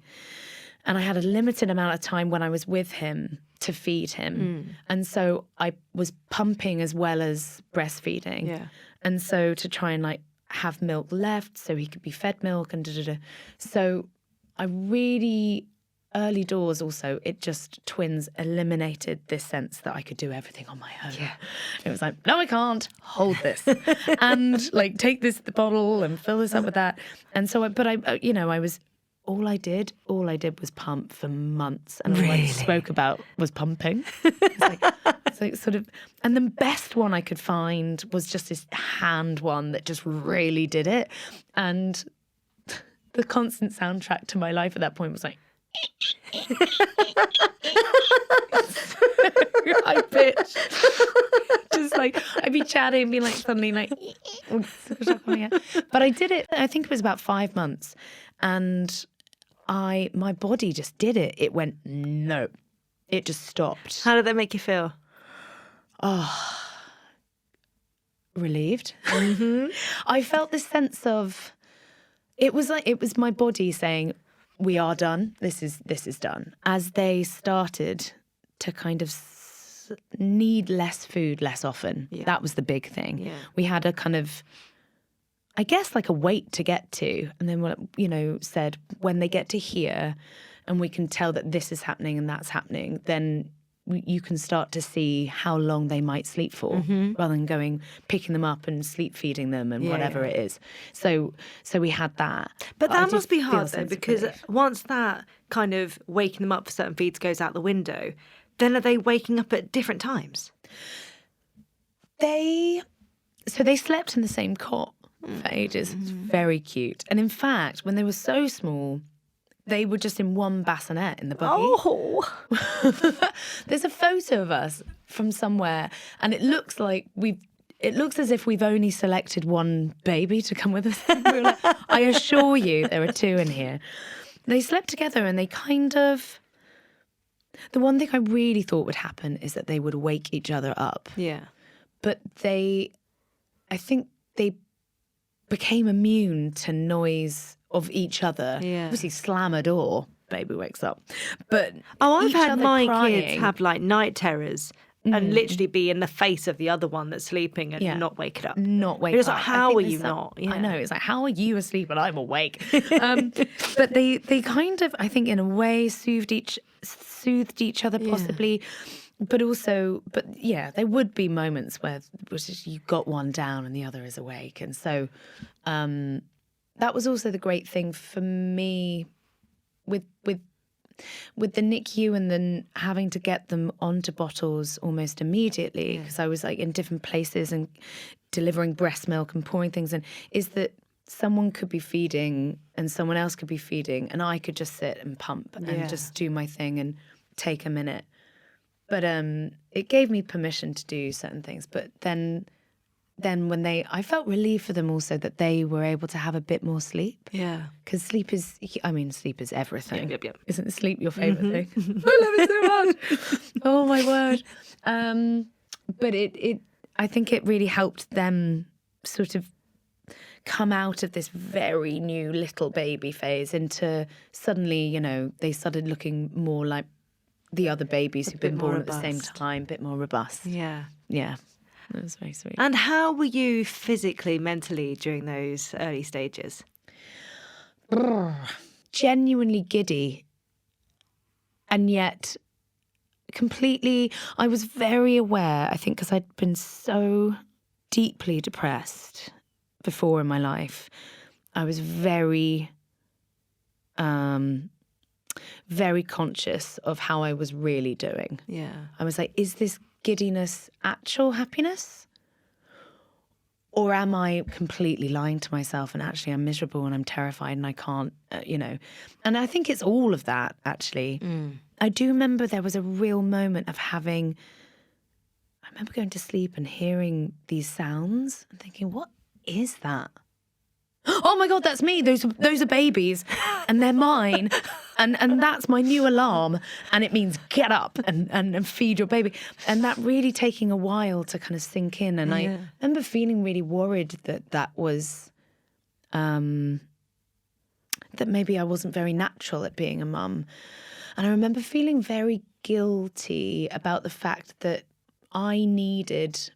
And I had a limited amount of time when I was with him to feed him. And so I was pumping as well as breastfeeding. Yeah. And so to try and have milk left so he could be fed milk and da-da-da. So I really, early doors also, twins eliminated this sense that I could do everything on my own. Yeah. It was like, no, I can't. Hold this. And take the bottle and fill this up with that. And so, all I did was pump for months. And all I spoke about was pumping. And the best one I could find was just this hand one that just really did it. And the constant soundtrack to my life at that point was like, high pitch. Just I'd be chatting and be suddenly but I did it, I think it was about 5 months, and my body just did it. It went, no. It just stopped. How did that make you feel? Oh, relieved. Mm-hmm. I felt this sense of, it was my body saying, we are done. This is done. As they started to kind of need less food less often. Yeah. That was the big thing. Yeah. We had a kind of, I guess, a weight to get to. And then, said when they get to here and we can tell that this is happening and that's happening, then you can start to see how long they might sleep for, rather than picking them up and sleep feeding them and whatever it is. So we had that. But that must be hard though, because once that kind of waking them up for certain feeds goes out the window, then are they waking up at different times? They slept in the same cot for ages. It's very cute. And in fact, when they were so small, they were just in one bassinet in the buggy. Oh! There's a photo of us from somewhere, and it looks as if we've only selected one baby to come with us. We were I assure you, there are 2 in here. They slept together, and they kind of. The one thing I really thought would happen is that they would wake each other up. Yeah. But I think they became immune to noise of each other. Yeah. Obviously, slam a door, baby wakes up. But I've had my kids have night terrors and literally be in the face of the other one that's sleeping and not wake it up. Not wake up. It's how are you not? Yeah. I know. It's how are you asleep and I'm awake? But they kind of, I think, in a way, soothed each other possibly. But there would be moments where you got one down and the other is awake. And so that was also the great thing for me with the NICU, and then having to get them onto bottles almost immediately, because I was in different places and delivering breast milk and pouring things in, is that someone could be feeding and someone else could be feeding, and I could just sit and pump and just do my thing and take a minute. But it gave me permission to do certain things. But then when I felt relieved for them also that they were able to have a bit more sleep. Yeah. Because sleep is everything. Yep. Isn't sleep your favourite thing? I love it so much. Oh, my word. But I think it really helped them sort of come out of this very new little baby phase into suddenly, they started looking more like the other babies who've been born at the same time, a bit more robust. Yeah. Yeah. That was very sweet. And how were you physically, mentally during those early stages? Genuinely giddy. And yet completely, I was very aware, I think, because I'd been so deeply depressed before in my life. I was very, very conscious of how I was really doing. Yeah. I was like, is this giddiness actual happiness? Or am I completely lying to myself and actually I'm miserable and I'm terrified and I can't, And I think it's all of that, actually. I do remember there was a real moment of I remember going to sleep and hearing these sounds and thinking, what is that? Oh my God, that's me. Those are babies and they're mine. And that's my new alarm. And it means get up and feed your baby. And that really taking a while to kind of sink in. And I remember feeling really worried that was, that maybe I wasn't very natural at being a mum. And I remember feeling very guilty about the fact that I needed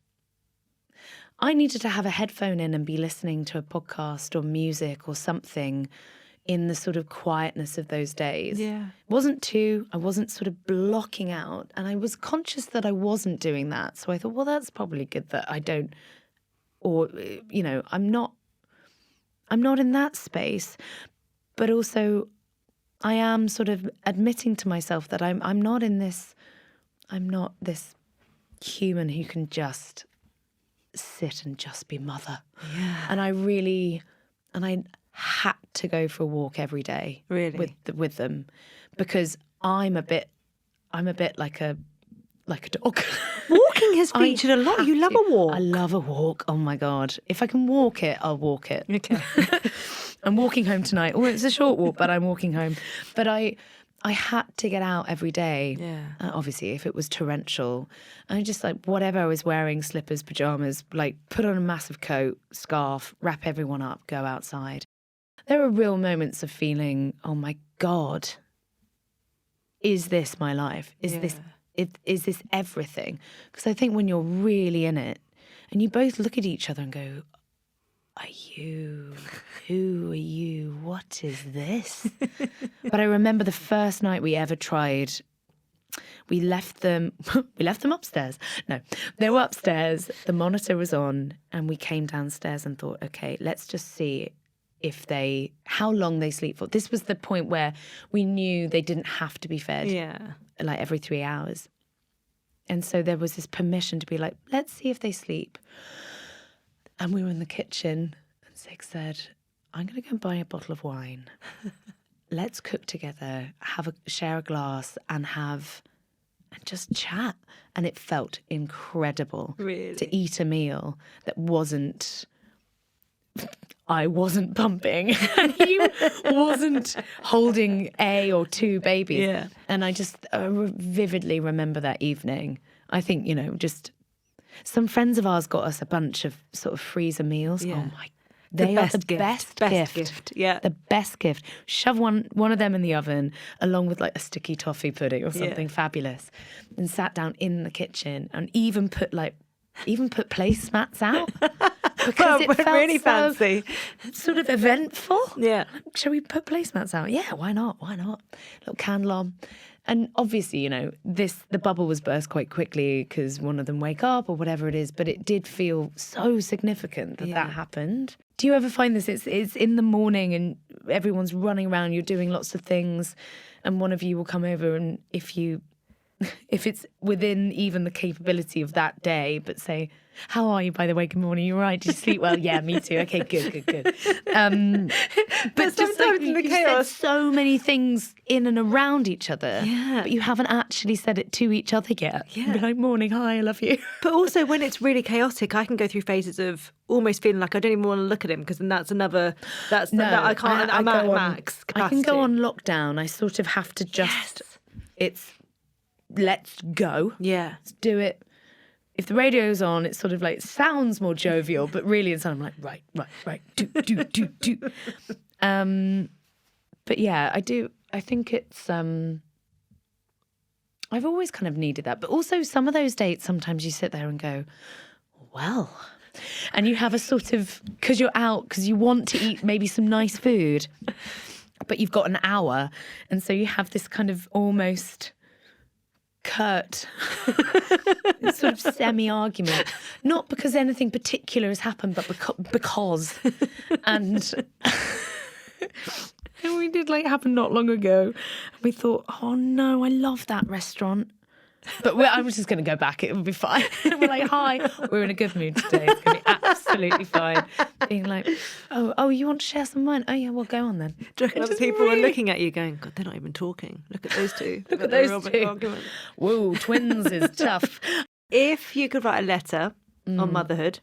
to have a headphone in and be listening to a podcast or music or something in the sort of quietness of those days. Yeah. I wasn't sort of blocking out. And I was conscious that I wasn't doing that. So I thought, well, that's probably good that I don't, or, I'm not in that space. But also I am sort of admitting to myself that I'm not this human who can just sit and just be mother. Yeah. And I had to go for a walk every day. Really? with them, because I'm a bit like a dog. Walking has featured a lot. You love a walk. I love a walk. Oh my God. If I can walk it, I'll walk it. Okay. I'm walking home tonight. Oh, it's a short walk, but I'm walking home. But I had to get out every day. Yeah. Obviously, if it was torrential. I just whatever I was wearing, slippers, pajamas, put on a massive coat, scarf, wrap everyone up, go outside. There are real moments of feeling, oh my God, is this my life? Is this everything? Because I think when you're really in it and you both look at each other and go, who are you? What is this? But I remember the first night we ever tried, we left them upstairs. No, they were upstairs. The monitor was on and we came downstairs and thought, okay, let's just see how long they sleep for. This was the point where we knew they didn't have to be fed every 3 hours. And so there was this permission to be like, let's see if they sleep. And we were in the kitchen and Zig said, I'm going to go and buy a bottle of wine. Let's cook together, share a glass and just chat. And it felt incredible to eat a meal that I wasn't pumping and he wasn't holding a or two babies. Yeah. And I just vividly remember that evening. I think, just some friends of ours got us a bunch of sort of freezer meals. Yeah. Oh my, they are the best gift. Yeah. The best gift. Shove one of them in the oven along with a sticky toffee pudding or something fabulous, and sat down in the kitchen and even put placemats out. Because it felt really fancy. Sort of eventful. Yeah. Shall we put placemats out? Yeah, why not? Little candle on. And obviously, the bubble was burst quite quickly because one of them wake up or whatever it is. But it did feel so significant that happened. Do you ever find this? It's in the morning and everyone's running around, you're doing lots of things, and one of you will come over and if it's within even the capability of that day, but say, how are you, by the way? Good morning. You all right? Did you sleep well? Yeah, me too. Okay, good. But just sometimes in the chaos, said so many things in and around each other, but you haven't actually said it to each other yet. Yeah. Be like, morning, hi, I love you. But also when it's really chaotic, I can go through phases of almost feeling like I don't even want to look at him because then that's another, I can't, I'm at max capacity. I can go on lockdown. I sort of have to just, let's go. Yeah. Let's do it. If the radio's on, it's sort of sounds more jovial, but really inside I'm like, right, do. But yeah, I do. I think it's, I've always kind of needed that. But also some of those dates, sometimes you sit there and go, well, and you have a sort of, because you're out, because you want to eat maybe some nice food. but you've got an hour. And so you have this kind of almost curt sort of semi-argument. Not because anything particular has happened, but because. And we did happen not long ago. And we thought, oh no, I love that restaurant. But I was just going to go back. It would be fine. We're like, hi, we're in a good mood today. It's going to be absolutely fine. Being like, oh, you want to share some wine? Oh, yeah, well, go on then. Do you reckon other people were looking at you going, God, they're not even talking. Look at those two. Look at those two. Whoa, twins is tough. If you could write a letter on motherhood,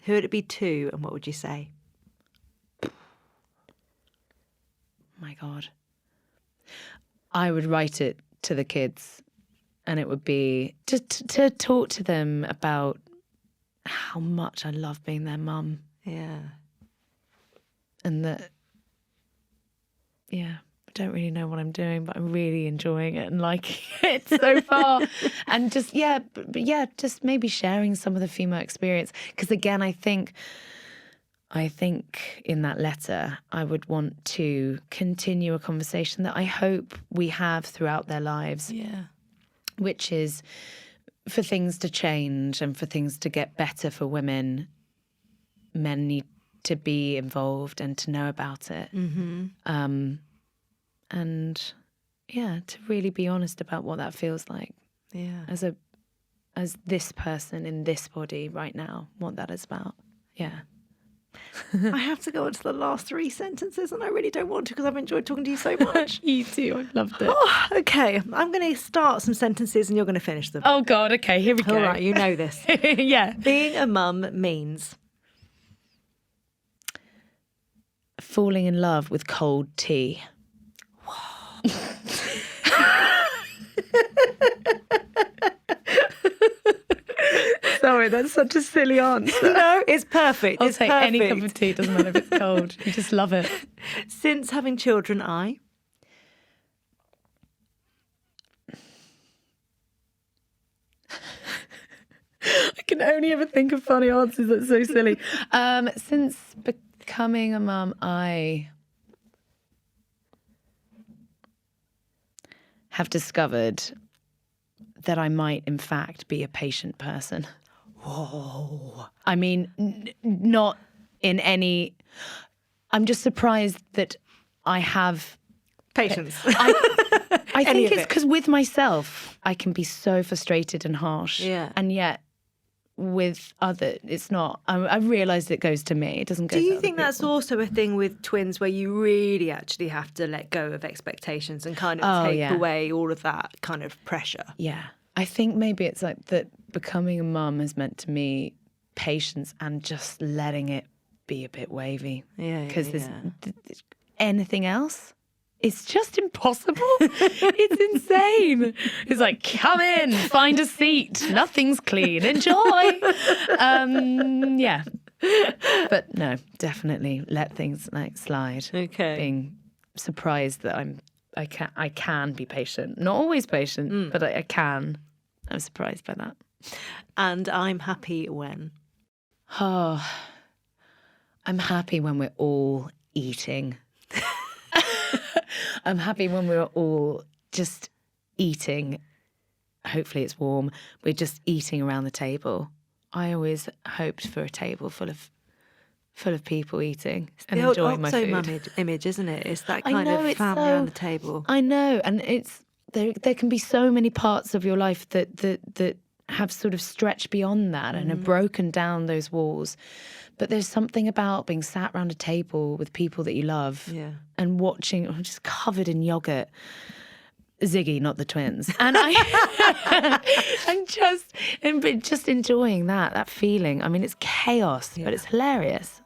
who would it be to and what would you say? My God. I would write it to the kids. And it would be to talk to them about how much I love being their mum. Yeah. And that, I don't really know what I'm doing, but I'm really enjoying it and liking it so far. And just, just maybe sharing some of the female experience. Because again, I think in that letter, I would want to continue a conversation that I hope we have throughout their lives. Yeah. Which is for things to change and for things to get better for women, men need to be involved and to know about it. Mm-hmm. And to really be honest about what that feels like. Yeah. As this person in this body right now, what that is about. Yeah. I have to go on to the last 3 sentences and I really don't want to because I've enjoyed talking to you so much. You too, I've loved it. Oh, okay, I'm going to start some sentences and you're going to finish them. Oh God, okay, here we go. All right, you know this. Yeah. Being a mum means? Falling in love with cold tea. Whoa. Sorry, that's such a silly answer. No, it's perfect. I'll take any cup of tea, doesn't matter if it's cold. You just love it. Since having children, I can only ever think of funny answers. That's so silly. Since becoming a mum, I have discovered that I might, in fact, be a patient person. Whoa. I mean, not in any... I'm just surprised that I have... Patience. I think it's because with myself, I can be so frustrated and harsh. Yeah. And yet, with others, it's not. I realised it goes to me. It doesn't go to Do you other think that's people. also a thing with twins where you really actually have to let go of expectations and kind of take away all of that kind of pressure? Yeah. I think maybe it's like that becoming a mum has meant to me patience and just letting it be a bit wavy. Yeah. Because there's anything else, it's just impossible. It's insane. It's like, come in, find a seat. Nothing's clean. Enjoy. Yeah. But no, definitely let things slide. Okay. Being surprised that I can be patient. Not always patient, but I can. I'm surprised by that. And I'm happy when? Oh, I'm happy when we're all eating. I'm happy when we're all just eating. Hopefully it's warm. We're just eating around the table. I always hoped for a table full of people eating and enjoying my food. Mum image, isn't it? It's that kind of family around the table. I know, and it's there can be so many parts of your life that have sort of stretched beyond that and have broken down those walls. But there's something about being sat around a table with people that you love and watching, I'm just covered in yogurt. Ziggy, not the twins. And I'm just enjoying that feeling. I mean, it's chaos, but it's hilarious.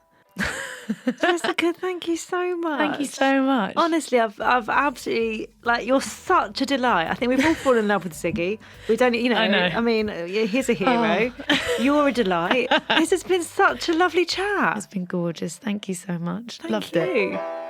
Jessica, thank you so much. Thank you so much. Honestly, I've absolutely, you're such a delight. I think we've all fallen in love with Ziggy. We don't, I know. I mean, he's a hero. You're a delight. This has been such a lovely chat. It's been gorgeous. Thank you so much. Thank Loved you. it.